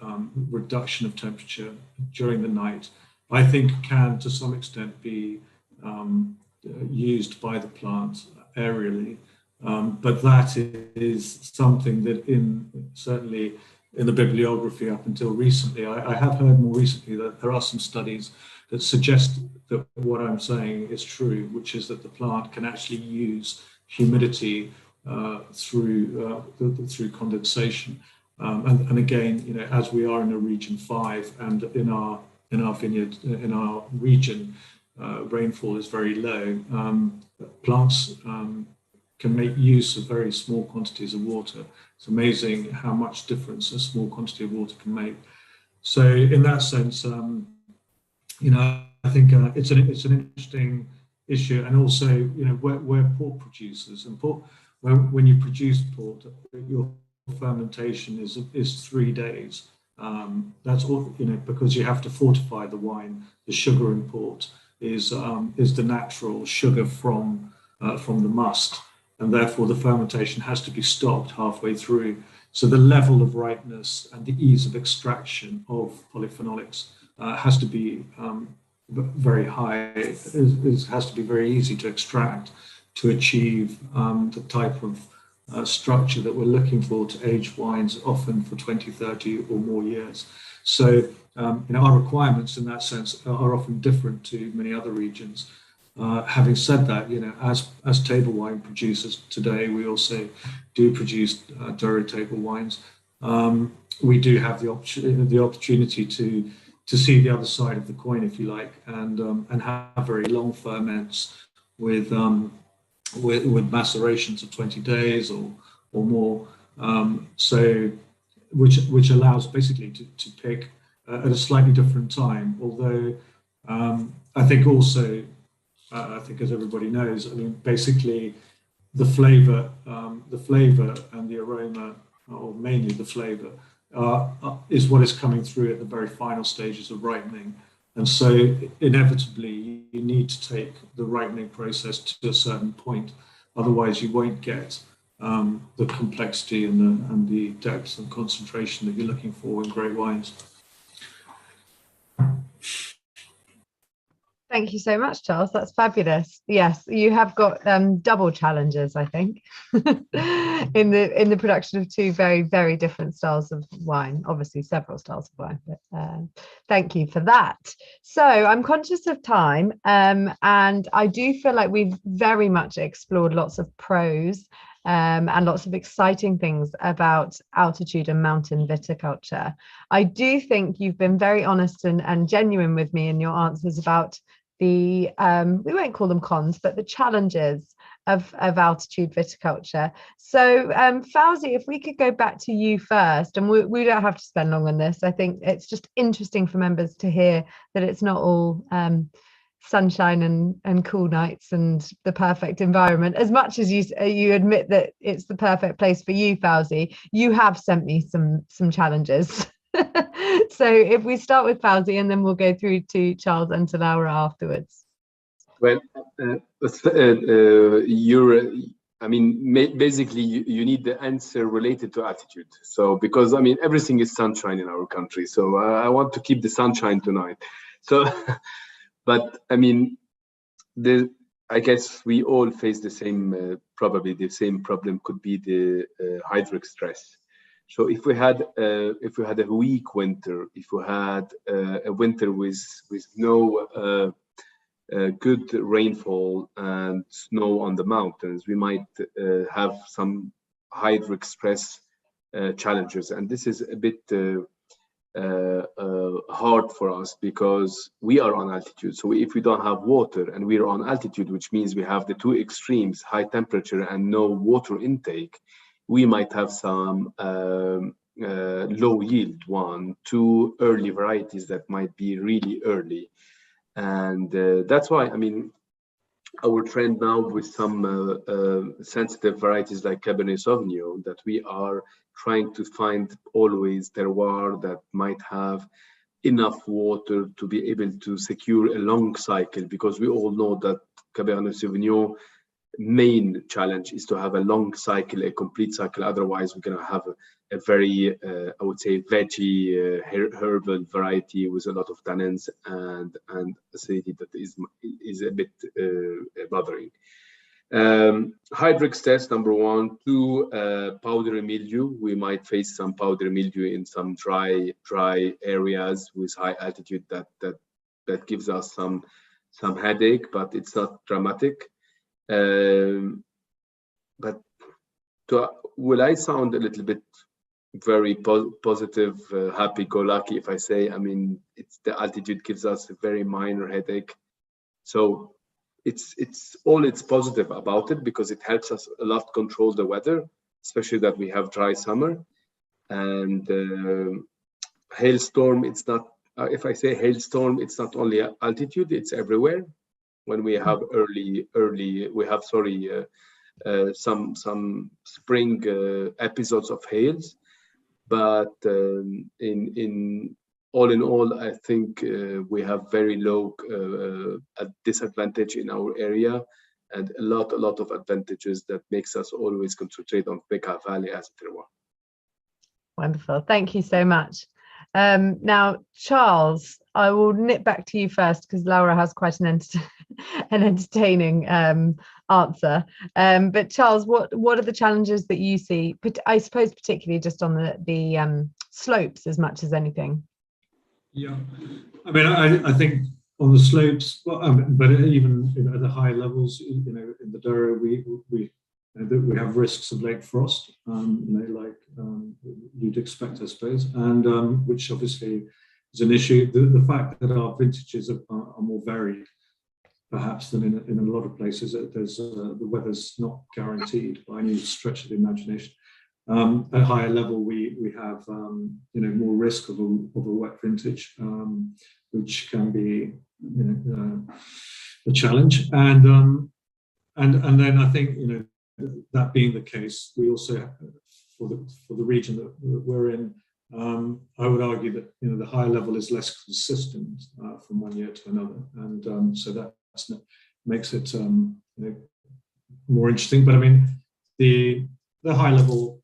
reduction of temperature during the night, I think can to some extent be used by the plant aerially, but that is something that certainly in the bibliography up until recently, I have heard more recently that there are some studies that suggest that what I'm saying is true, which is that the plant can actually use humidity through condensation. And again, as we are in a region 5 and in our vineyard, in our region, rainfall is very low. Plants can make use of very small quantities of water. It's amazing how much difference a small quantity of water can make. So in that sense, I think it's an interesting issue, and also, we're port producers, and when you produce port, your fermentation is 3 days. That's all, because you have to fortify the wine. The sugar in port is the natural sugar from the must, and therefore the fermentation has to be stopped halfway through. So the level of ripeness and the ease of extraction of polyphenolics has to be very high. It has to be very easy to extract to achieve the type of structure that we're looking for to age wines, often for 20, 30 or more years. So our requirements in that sense are often different to many other regions. Having said that, as table wine producers today, we also do produce Douro table wines. We do have the opportunity to to see the other side of the coin, if you like, and have very long ferments with macerations of 20 days or more. So which allows basically to pick at a slightly different time. Although I think also, I think as everybody knows, I mean, basically the flavor and the aroma, or mainly the flavor, is what is coming through at the very final stages of ripening. And so inevitably you need to take the ripening process to a certain point. Otherwise you won't get the complexity and the depth and concentration that you're looking for in great wines. Thank you so much, Charles. That's fabulous. Yes, you have got double challenges, I think, in the production of two very, very different styles of wine. Obviously, several styles of wine. But thank you for that. So I'm conscious of time, and I do feel like we've very much explored lots of pros and lots of exciting things about altitude and mountain viticulture. I do think you've been very honest and genuine with me in your answers about the we won't call them cons, but the challenges of altitude viticulture. So Fawzi, if we could go back to you first, and we don't have to spend long on this. I think it's just interesting for members to hear that it's not all sunshine and cool nights and the perfect environment. As much as you admit that it's the perfect place for you, Fawzi, you have sent me some challenges. So if we start with Fawzi and then we'll go through to Charles and to Laura afterwards. Well, basically you need the answer related to altitude. So because I mean everything is sunshine in our country, so I want to keep the sunshine tonight. So, but I mean, I guess we all face the same, probably the same problem could be the hydric stress. So if we had a weak winter, if we had a winter with no good rainfall and snow on the mountains, we might have some hydric stress challenges, and this is a bit hard for us because we are on altitude. So if we don't have water and we are on altitude, which means we have the two extremes, high temperature and no water intake, we might have some low yield two early varieties that might be really early. And that's why, I mean, our trend now with some sensitive varieties like Cabernet Sauvignon, that we are trying to find always terroir that might have enough water to be able to secure a long cycle, because we all know that Cabernet Sauvignon main challenge is to have a long cycle, a complete cycle. Otherwise, we're going to have a very, I would say, veggie, herbal variety with a lot of tannins and acidity that is a bit bothering. Hydric stress, number one. Two, powdery mildew. We might face some powdery mildew in some dry areas with high altitude that gives us some headache, but it's not dramatic. But will I sound a little bit very positive, happy-go-lucky if I say, I mean, it's the altitude gives us a very minor headache. So it's positive about it because it helps us a lot control the weather, especially that we have dry summer. And hailstorm, it's not, if I say hailstorm, it's not only altitude, it's everywhere. When we have some spring episodes of hails, but in all, I think we have very low disadvantage in our area, and a lot of advantages that makes us always concentrate on Bekaa Valley as a terroir. Wonderful, thank you so much. Now, Charles, I will nip back to you first because Laura has quite an entertaining answer. But Charles, what are the challenges that you see? I suppose particularly just on the slopes as much as anything. Yeah, I mean, I think on the slopes, but even at the higher levels, you know, in the Douro, we have risks of lake frost, like you'd expect, I suppose, and which obviously is an issue. The fact that our vintages are more varied, perhaps, than in a lot of places. There's the weather's not guaranteed by any stretch of the imagination. At higher level, we have more risk of a wet vintage, which can be a challenge. And then I think that being the case, we also for the region that we're in, I would argue that the higher level is less consistent from one year to another, and so that makes it more interesting. But I mean, the high level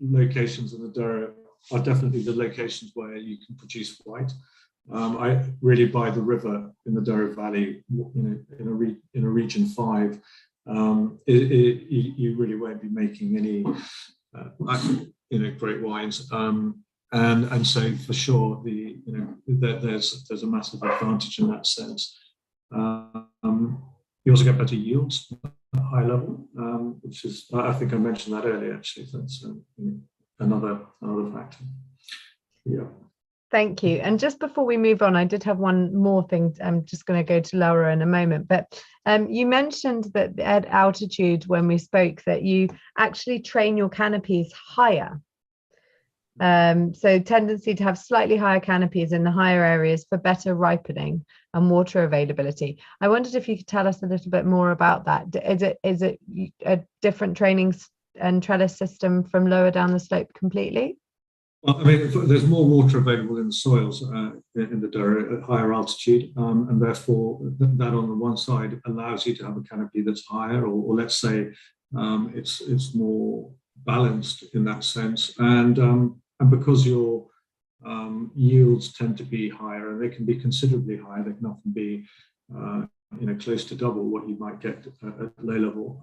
locations in the Douro are definitely the locations where you can produce white. I really, by the river in the Douro Valley, in a region 5, you really won't be making any great wines. And so for sure, there's a massive advantage in that sense. You also get better yields at high level, which is, I think I mentioned that earlier, actually. That's another factor. Yeah. Thank you. And just before we move on, I did have one more thing. I'm just going to go to Laura in a moment. But you mentioned that at altitude, when we spoke, that you actually train your canopies higher. So tendency to have slightly higher canopies in the higher areas for better ripening and water availability. I wondered if you could tell us a little bit more about that. Is it a different training and trellis system from lower down the slope completely? Well, I mean, there's more water available in the soils in the Douro at higher altitude, and therefore that on the one side allows you to have a canopy that's higher, or let's say it's more balanced in that sense, and because your yields tend to be higher, and they can be considerably higher. They can often be close to double what you might get at low level.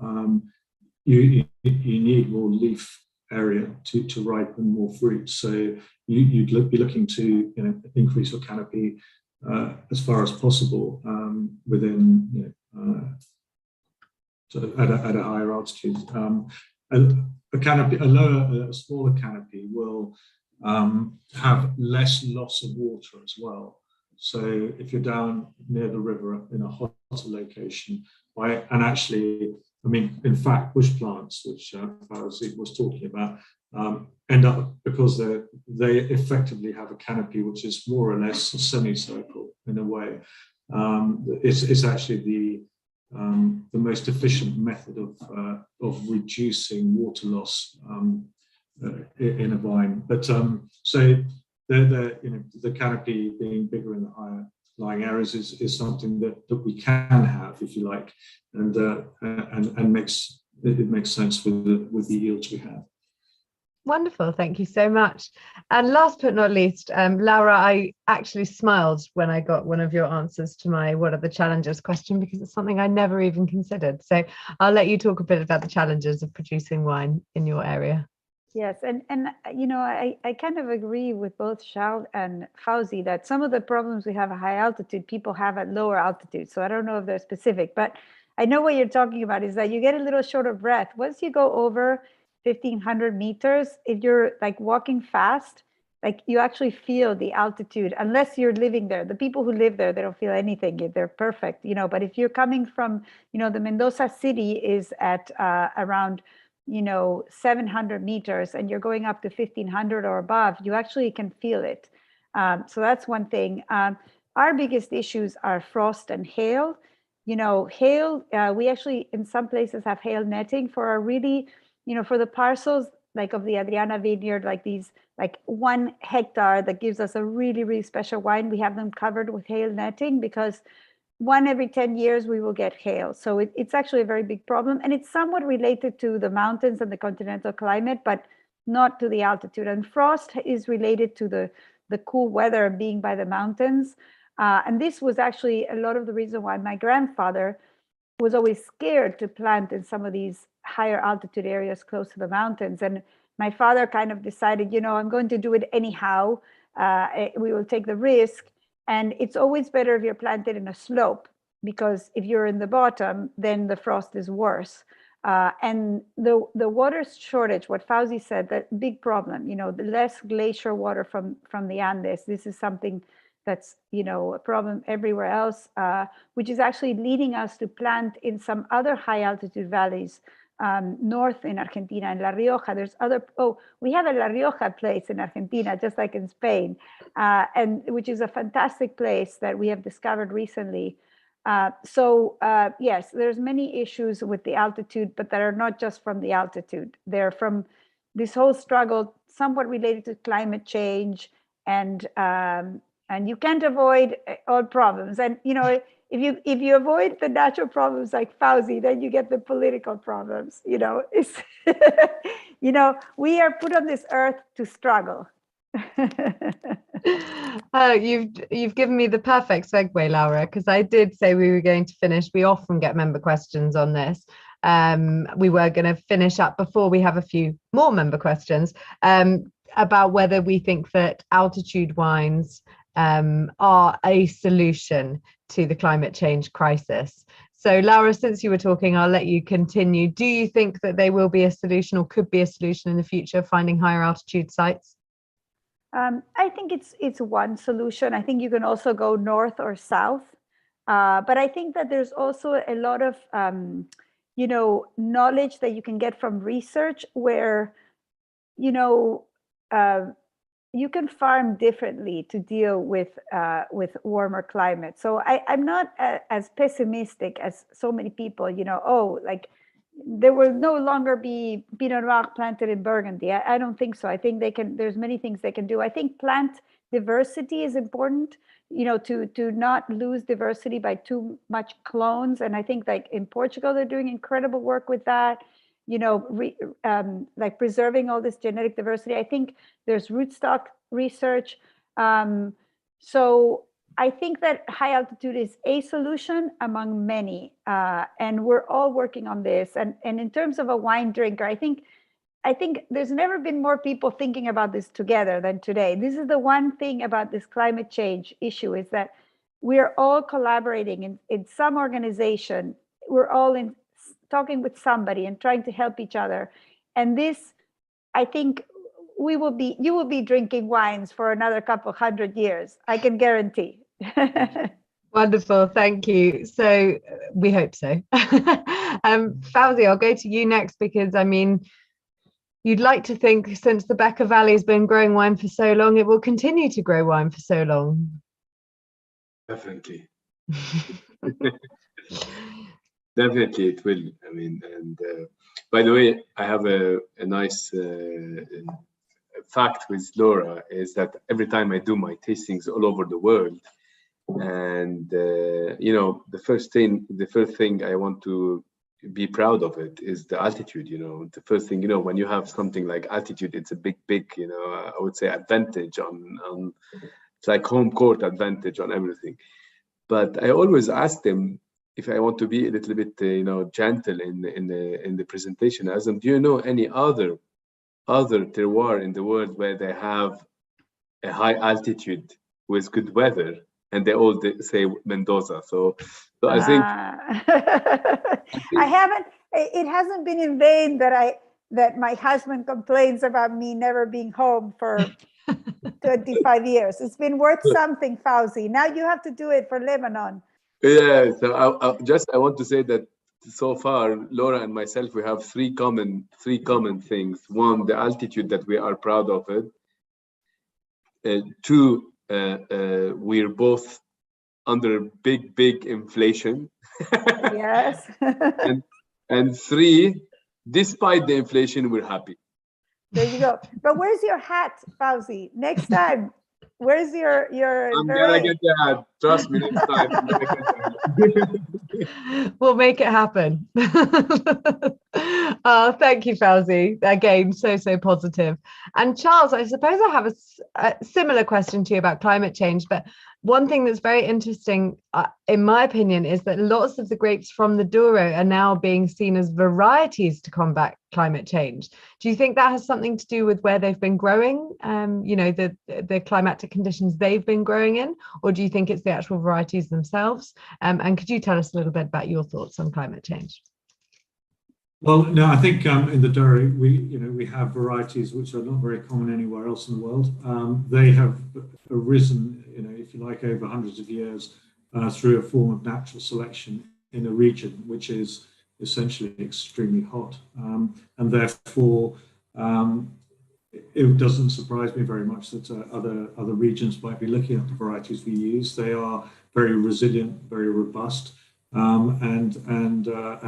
You need more leaf area to ripen more fruit, so you'd be looking to increase your canopy as far as possible within at a higher altitude. A smaller canopy will have less loss of water as well. So if you're down near the river in a hotter location, and actually, I mean, in fact, bush plants, which Powdery was talking about, end up, because they effectively have a canopy which is more or less a semicircle in a way. It's actually the most efficient method of reducing water loss in a vine. But so the canopy being bigger in the higher lying areas is something that we can have, if you like, and makes sense with the yields we have. Wonderful, thank you so much. And last but not least, Laura, I actually smiled when I got one of your answers to my "what are the challenges" question, because it's something I never even considered. So I'll let you talk a bit about the challenges of producing wine in your area. Yes, and I kind of agree with both Charles and Fauzi that some of the problems we have at high altitude, people have at lower altitude. So I don't know if they're specific, but I know what you're talking about is that you get a little short of breath. Once you go over 1,500 meters, if you're like walking fast, like you actually feel the altitude, unless you're living there. The people who live there, they don't feel anything. They're perfect, but if you're coming from, the Mendoza city is at around 700 meters, and you're going up to 1,500 or above, you actually can feel it. So that's one thing. Our biggest issues are frost and hail. Hail, we actually in some places have hail netting for our really, for the parcels like of the Adriana vineyard, like these, like 1 hectare that gives us a really, really special wine. We have them covered with hail netting because 1 every 10 years we will get hail. So it's actually a very big problem, and it's somewhat related to the mountains and the continental climate, but not to the altitude. And frost is related to the cool weather being by the mountains. And this was actually a lot of the reason why my grandfather was always scared to plant in some of these higher altitude areas close to the mountains. And my father kind of decided, I'm going to do it anyhow. We will take the risk. And it's always better if you're planted in a slope, because if you're in the bottom, then the frost is worse. And the water shortage, what Fauzi said, that big problem, the less glacier water from the Andes. This is something that's, a problem everywhere else, which is actually leading us to plant in some other high altitude valleys, north in Argentina, in La Rioja. There's we have a La Rioja place in Argentina, just like in Spain, and which is a fantastic place that we have discovered recently. Yes, there's many issues with the altitude, but that are not just from the altitude. They're from this whole struggle, somewhat related to climate change, and you can't avoid all problems. And if you avoid the natural problems like Fauzi, then you get the political problems. It's we are put on this earth to struggle. You've given me the perfect segue, Laura, because I did say we were going to finish. We often get member questions on this. We were going to finish up before we have a few more member questions about whether we think that altitude wines are a solution to the climate change crisis. So Laura, since you were talking, I'll let you continue. Do you think that they will be a solution or could be a solution in the future, finding higher altitude sites? I think it's one solution. I think you can also go north or south, but I think that there's also a lot of knowledge that you can get from research where you can farm differently to deal with warmer climate. So I'm not as pessimistic as so many people. Like there will no longer be Pinot Noir planted in Burgundy. I don't think so. I think there's many things they can do. I think plant diversity is important, to not lose diversity by too much clones. And I think like in Portugal, they're doing incredible work with that, like preserving all this genetic diversity. I think there's rootstock research. So I think that high altitude is a solution among many, and we're all working on this. And in terms of a wine drinker, I think there's never been more people thinking about this together than today. This is the one thing about this climate change issue, is that we're all collaborating in some organization. We're all talking with somebody and trying to help each other. And this, I think, you will be drinking wines for another couple hundred years. I can guarantee. Wonderful, thank you. So we hope so. Fauzi, I'll go to you next, because I mean, you'd like to think since the Bekaa Valley has been growing wine for so long, it will continue to grow wine for so long. Definitely. Definitely it will. I mean, and by the way, I have a nice fact with Laura, is that every time I do my tastings all over the world, and the first thing I want to be proud of it is the altitude. The first thing, when you have something like altitude, it's a big I would say advantage on it's like home court advantage on everything. But I always ask them, if I want to be a little bit gentle in the presentation, as them, do you know any other terroir in the world where they have a high altitude with good weather? And they all say Mendoza. So I think I haven't. It hasn't been in vain that my husband complains about me never being home for 25 years. It's been worth something, Fauzi. Now you have to do it for Lebanon. Yeah. So I want to say that so far, Laura and myself, we have three common things. One, the altitude, that we are proud of it. Two, we're both under big inflation. Yes. and three, despite the inflation, we're happy. There you go. But where's your hat, Fauzi? Next time, where's your I'm gonna get the hat. Trust me, next time. I'm gonna get the hat. We'll make it happen. Thank you, Fauzi. Again, so positive. And Charles, I suppose I have a similar question to you about climate change, but one thing that's very interesting, in my opinion, is that lots of the grapes from the Douro are now being seen as varieties to combat climate change. Do you think that has something to do with where they've been growing, the climatic conditions they've been growing in, or do you think it's the actual varieties themselves? And could you tell us a little bit about your thoughts on climate change? Well, no, I think in the Douro we have varieties which are not very common anywhere else in the world. They have arisen, if you like, over hundreds of years through a form of natural selection in a region which is essentially extremely hot, and therefore it doesn't surprise me very much that other regions might be looking at the varieties we use. They are very resilient, very robust. And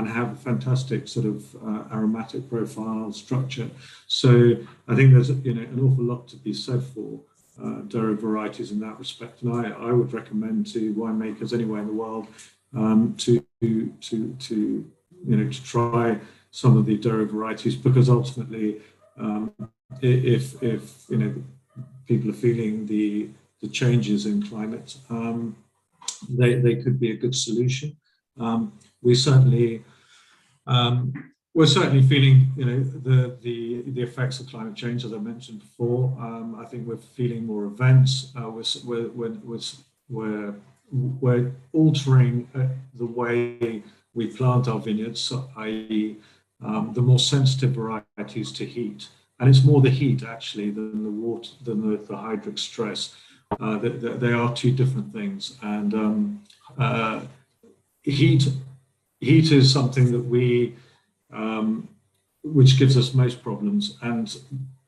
have a fantastic sort of aromatic profile structure. So I think there's an awful lot to be said for Douro varieties in that respect. And I would recommend to winemakers anywhere in the world to try some of the Douro varieties, because ultimately, if people are feeling the changes in climate, they could be a good solution. We're certainly feeling, the effects of climate change, as I mentioned before. I think we're feeling more events. We're altering the way we plant our vineyards, i.e., the more sensitive varieties to heat, and it's more the heat actually than the water, than the hydric stress. They are two different things, and heat is something that which gives us most problems, and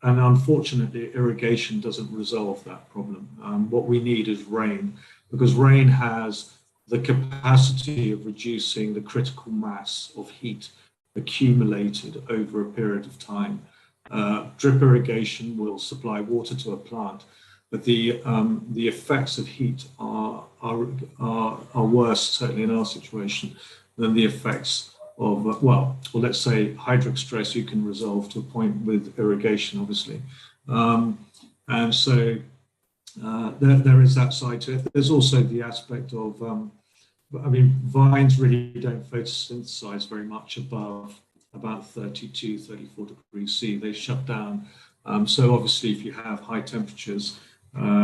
unfortunately irrigation doesn't resolve that problem. What we need is rain, because rain has the capacity of reducing the critical mass of heat accumulated over a period of time. Drip irrigation will supply water to a plant, but the effects of heat are worse, certainly in our situation, than the effects of, well, let's say hydric stress you can resolve to a point with irrigation, obviously. And so there is that side to it. There's also the aspect of, vines really don't photosynthesize very much above about 32, 34 degrees C. They shut down. So obviously if you have high temperatures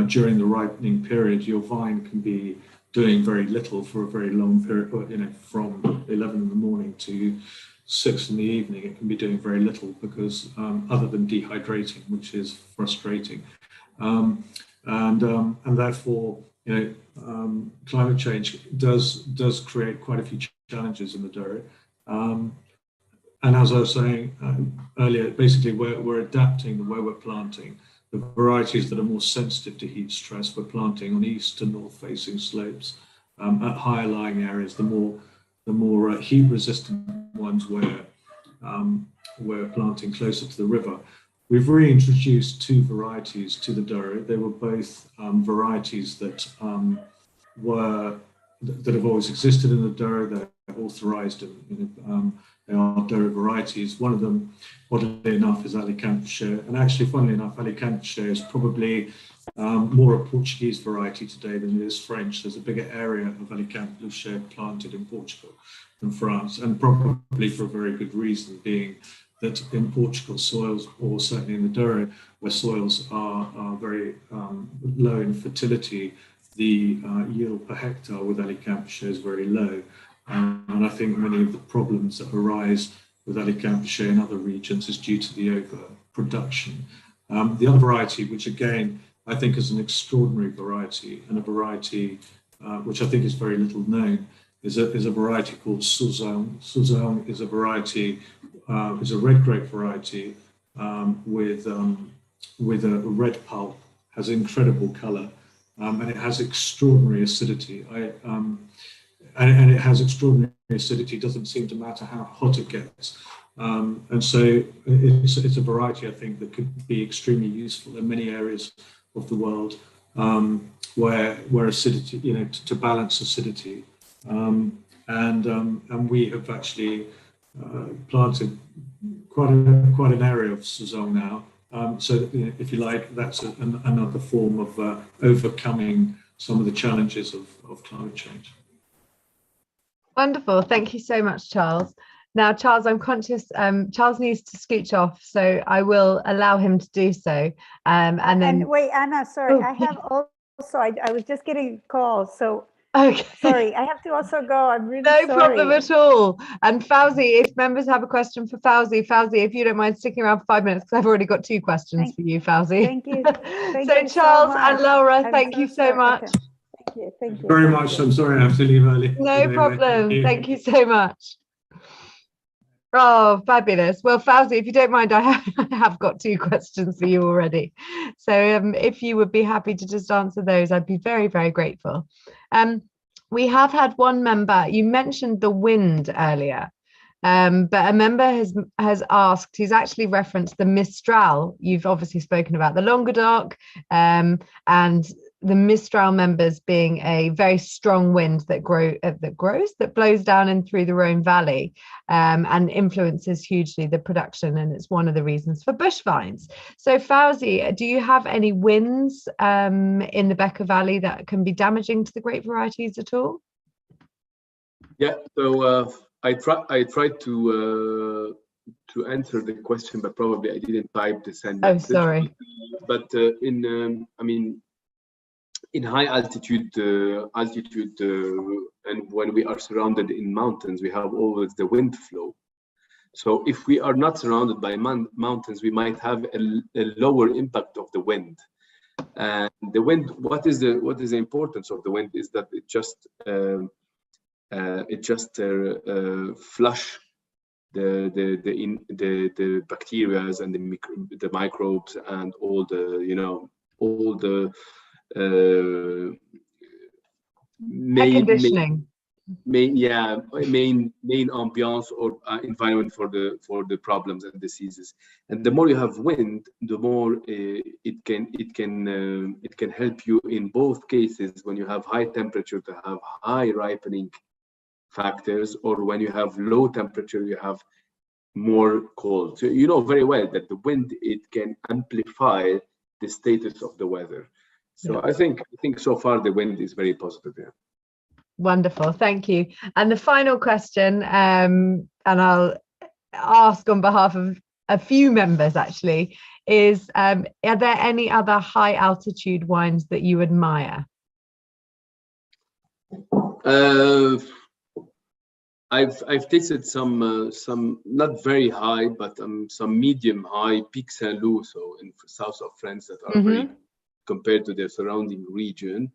during the ripening period, your vine can be doing very little for a very long period, from 11 in the morning to 6 in the evening. It can be doing very little because other than dehydrating, which is frustrating. And therefore, climate change does create quite a few challenges in the Douro. And as I was saying earlier, basically we're adapting the way we're planting. The varieties that are more sensitive to heat stress, we're planting on east to north facing slopes. At higher lying areas, the more heat resistant ones we're planting closer to the river. We've reintroduced two varieties to the Douro. They were both varieties that have always existed in the Douro. They're authorized, they are Douro varieties. One of them, oddly enough, is Alicante, and actually, funnily enough, Alicante is probably more a Portuguese variety today than it is French. There's a bigger area of Alicante planted in Portugal than France, and probably for a very good reason, being that in Portugal soils, or certainly in the Douro, where soils are very low in fertility, the yield per hectare with Alicante is very low. And I think many of the problems that arise with Alicante in other regions is due to the overproduction. The other variety, which again, I think is an extraordinary variety, and a variety which I think is very little known, is a variety called Sauzon. Sauzon is a variety, is a red grape variety with a red pulp, has incredible color, and it has extraordinary acidity. And it has extraordinary acidity, doesn't seem to matter how hot it gets. And so it's a variety, I think, that could be extremely useful in many areas of the world where acidity, to balance acidity. And we have actually planted quite an area of Sauzon now. So that, if you like, that's another form of overcoming some of the challenges of climate change. Wonderful. Thank you so much, Charles. Now, Charles, I'm conscious Charles needs to scooch off, so I will allow him to do so. And then wait, Anna, sorry, Oh, I have also, I was just getting a call. So Okay. Sorry, I have to also go. I'm really No sorry. problem at all. And Fauzi, if members have a question for Fauzi, if you don't mind sticking around for 5 minutes, because I've already got 2 questions for you, Fauzi. Thank you. Thank So you Charles so and much. Laura, I'm thank you so sorry. much. Okay. Thank you. Thank you. Very much. I'm sorry I have to leave early. No problem. Thank you so much. Oh, fabulous. Well, Fauzi, if you don't mind, I have got 2 questions for you already. So if you would be happy to just answer those, I'd be very, very grateful. We have had one member, you mentioned the wind earlier, but a member has asked, he's actually referenced the Mistral. You've obviously spoken about the Languedoc, and the Mistral members being a very strong wind that blows down and through the Rhone Valley, and influences hugely the production, and it's one of the reasons for bush vines. So Fauzi, do you have any winds in the Bekaa Valley that can be damaging to the grape varieties at all? Yeah, so I tried to answer the question, but probably I didn't type the send message. Oh, sorry. But in high altitude, and when we are surrounded in mountains, we have always the wind flow. So if we are not surrounded by mountains, we might have a lower impact of the wind. And the wind, what is the importance of the wind is that it just flush the bacteria and the microbes and all the main ambiance or environment for the problems and diseases. And the more you have wind, the more it can help you in both cases. When you have high temperature, to have high ripening factors, or when you have low temperature, you have more cold. So you know very well that the wind, it can amplify the status of the weather. So I think so far the wind is very positive. Yeah. Wonderful, thank you. And the final question, and I'll ask on behalf of a few members actually, is are there any other high altitude wines that you admire? I've tasted some not very high, but some medium high Pic Saint Loup, so in south of France, that are very compared to the surrounding region.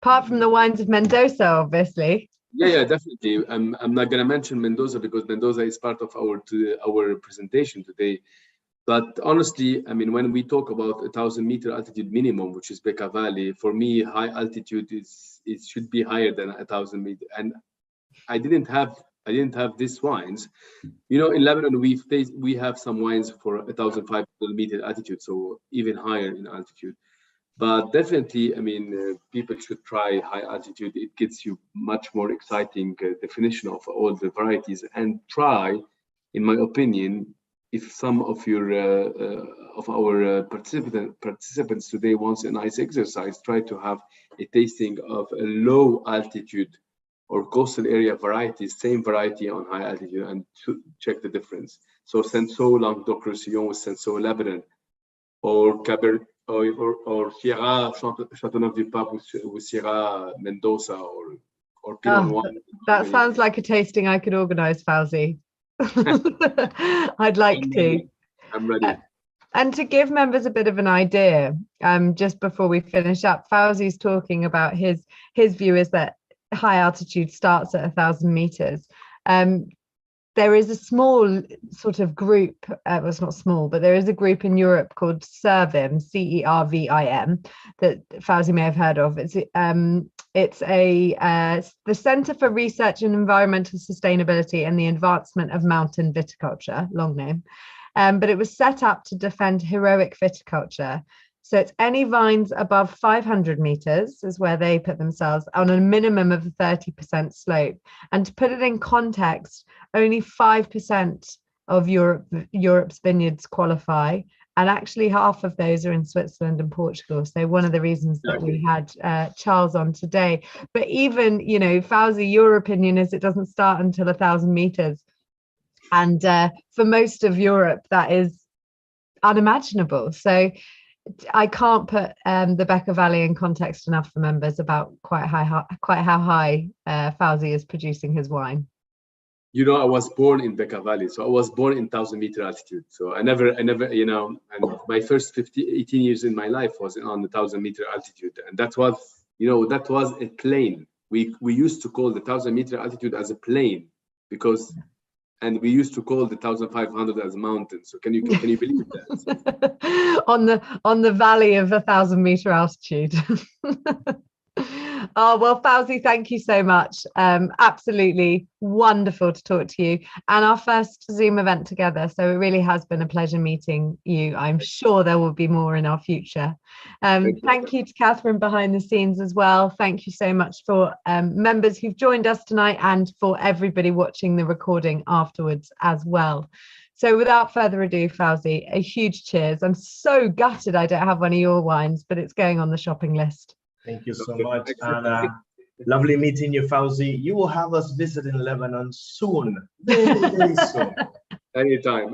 Apart from the wines of Mendoza, obviously. Yeah, definitely. I'm not going to mention Mendoza because Mendoza is part of our presentation today. But honestly, I mean, when we talk about 1,000-meter altitude minimum, which is Bekaa Valley, for me, high altitude should be higher than 1,000 meters. And I didn't have these wines. You know, in Lebanon, we have some wines for 1,500-meter altitude, so even higher in altitude. But definitely, I mean, people should try high altitude. It gets you much more exciting definition of all the varieties, and try, in my opinion, if some of our participants today wants a nice exercise, try to have a tasting of a low altitude or coastal area varieties, same variety on high altitude, and to check the difference. So Cinsault Languedoc-Roussillon with Cinsault Lebanon, or Cabernet, or Sierra Châteauneuf-du-Pape with Sierra Mendoza, or Pinot Noir. That sounds like a tasting I could organize, Fauzi. I'd like to. I'm ready. And to give members a bit of an idea, just before we finish up, Fauzi's talking about his view is that high altitude starts at 1,000 meters. There is a small sort of group, well, it's not small, but there is a group in Europe called CERVIM, CERVIM, that Fauzi may have heard of. It's the Centre for Research in Environmental Sustainability and the Advancement of Mountain Viticulture, long name. But it was set up to defend heroic viticulture. So it's any vines above 500 meters is where they put themselves, on a minimum of 30% slope. And to put it in context, only 5% of Europe's vineyards qualify, and actually half of those are in Switzerland and Portugal. So one of the reasons that we had Charles on today. But even, you know, Fauzi, your opinion is it doesn't start until 1,000 meters. And for most of Europe, that is unimaginable. So I can't put the Bekaa Valley in context enough for members about quite how high Fawzi is producing his wine. You know, I was born in Bekaa Valley, so I was born in 1,000-meter altitude. So I never, you know, and my first 18 years in my life was on the 1,000-meter altitude, and that was, you know, that was a plain. We used to call the 1,000-meter altitude as a plain because, and we used to call the 1,500 as a mountain. So can you believe that? on the valley of 1,000-meter altitude. Oh, well, Fawzi, thank you so much. Absolutely wonderful to talk to you, and our first Zoom event together. So it really has been a pleasure meeting you. I'm sure there will be more in our future. Thank you to Catherine behind the scenes as well. Thank you so much for members who've joined us tonight, and for everybody watching the recording afterwards as well. So without further ado, Fawzi, a huge cheers. I'm so gutted I don't have one of your wines, but it's going on the shopping list. Thank you so much, and lovely meeting you, Fawzi. You will have us visit in Lebanon soon, very soon. Anytime.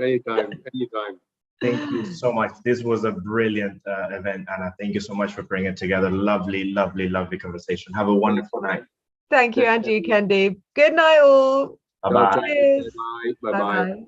Thank you so much. This was a brilliant event, Anna. Thank you so much for bringing it together. Lovely, lovely, lovely conversation. Have a wonderful night. Thank you, and you, Kendi. Good night, all. Bye-bye. Cheers. Bye-bye. Bye-bye.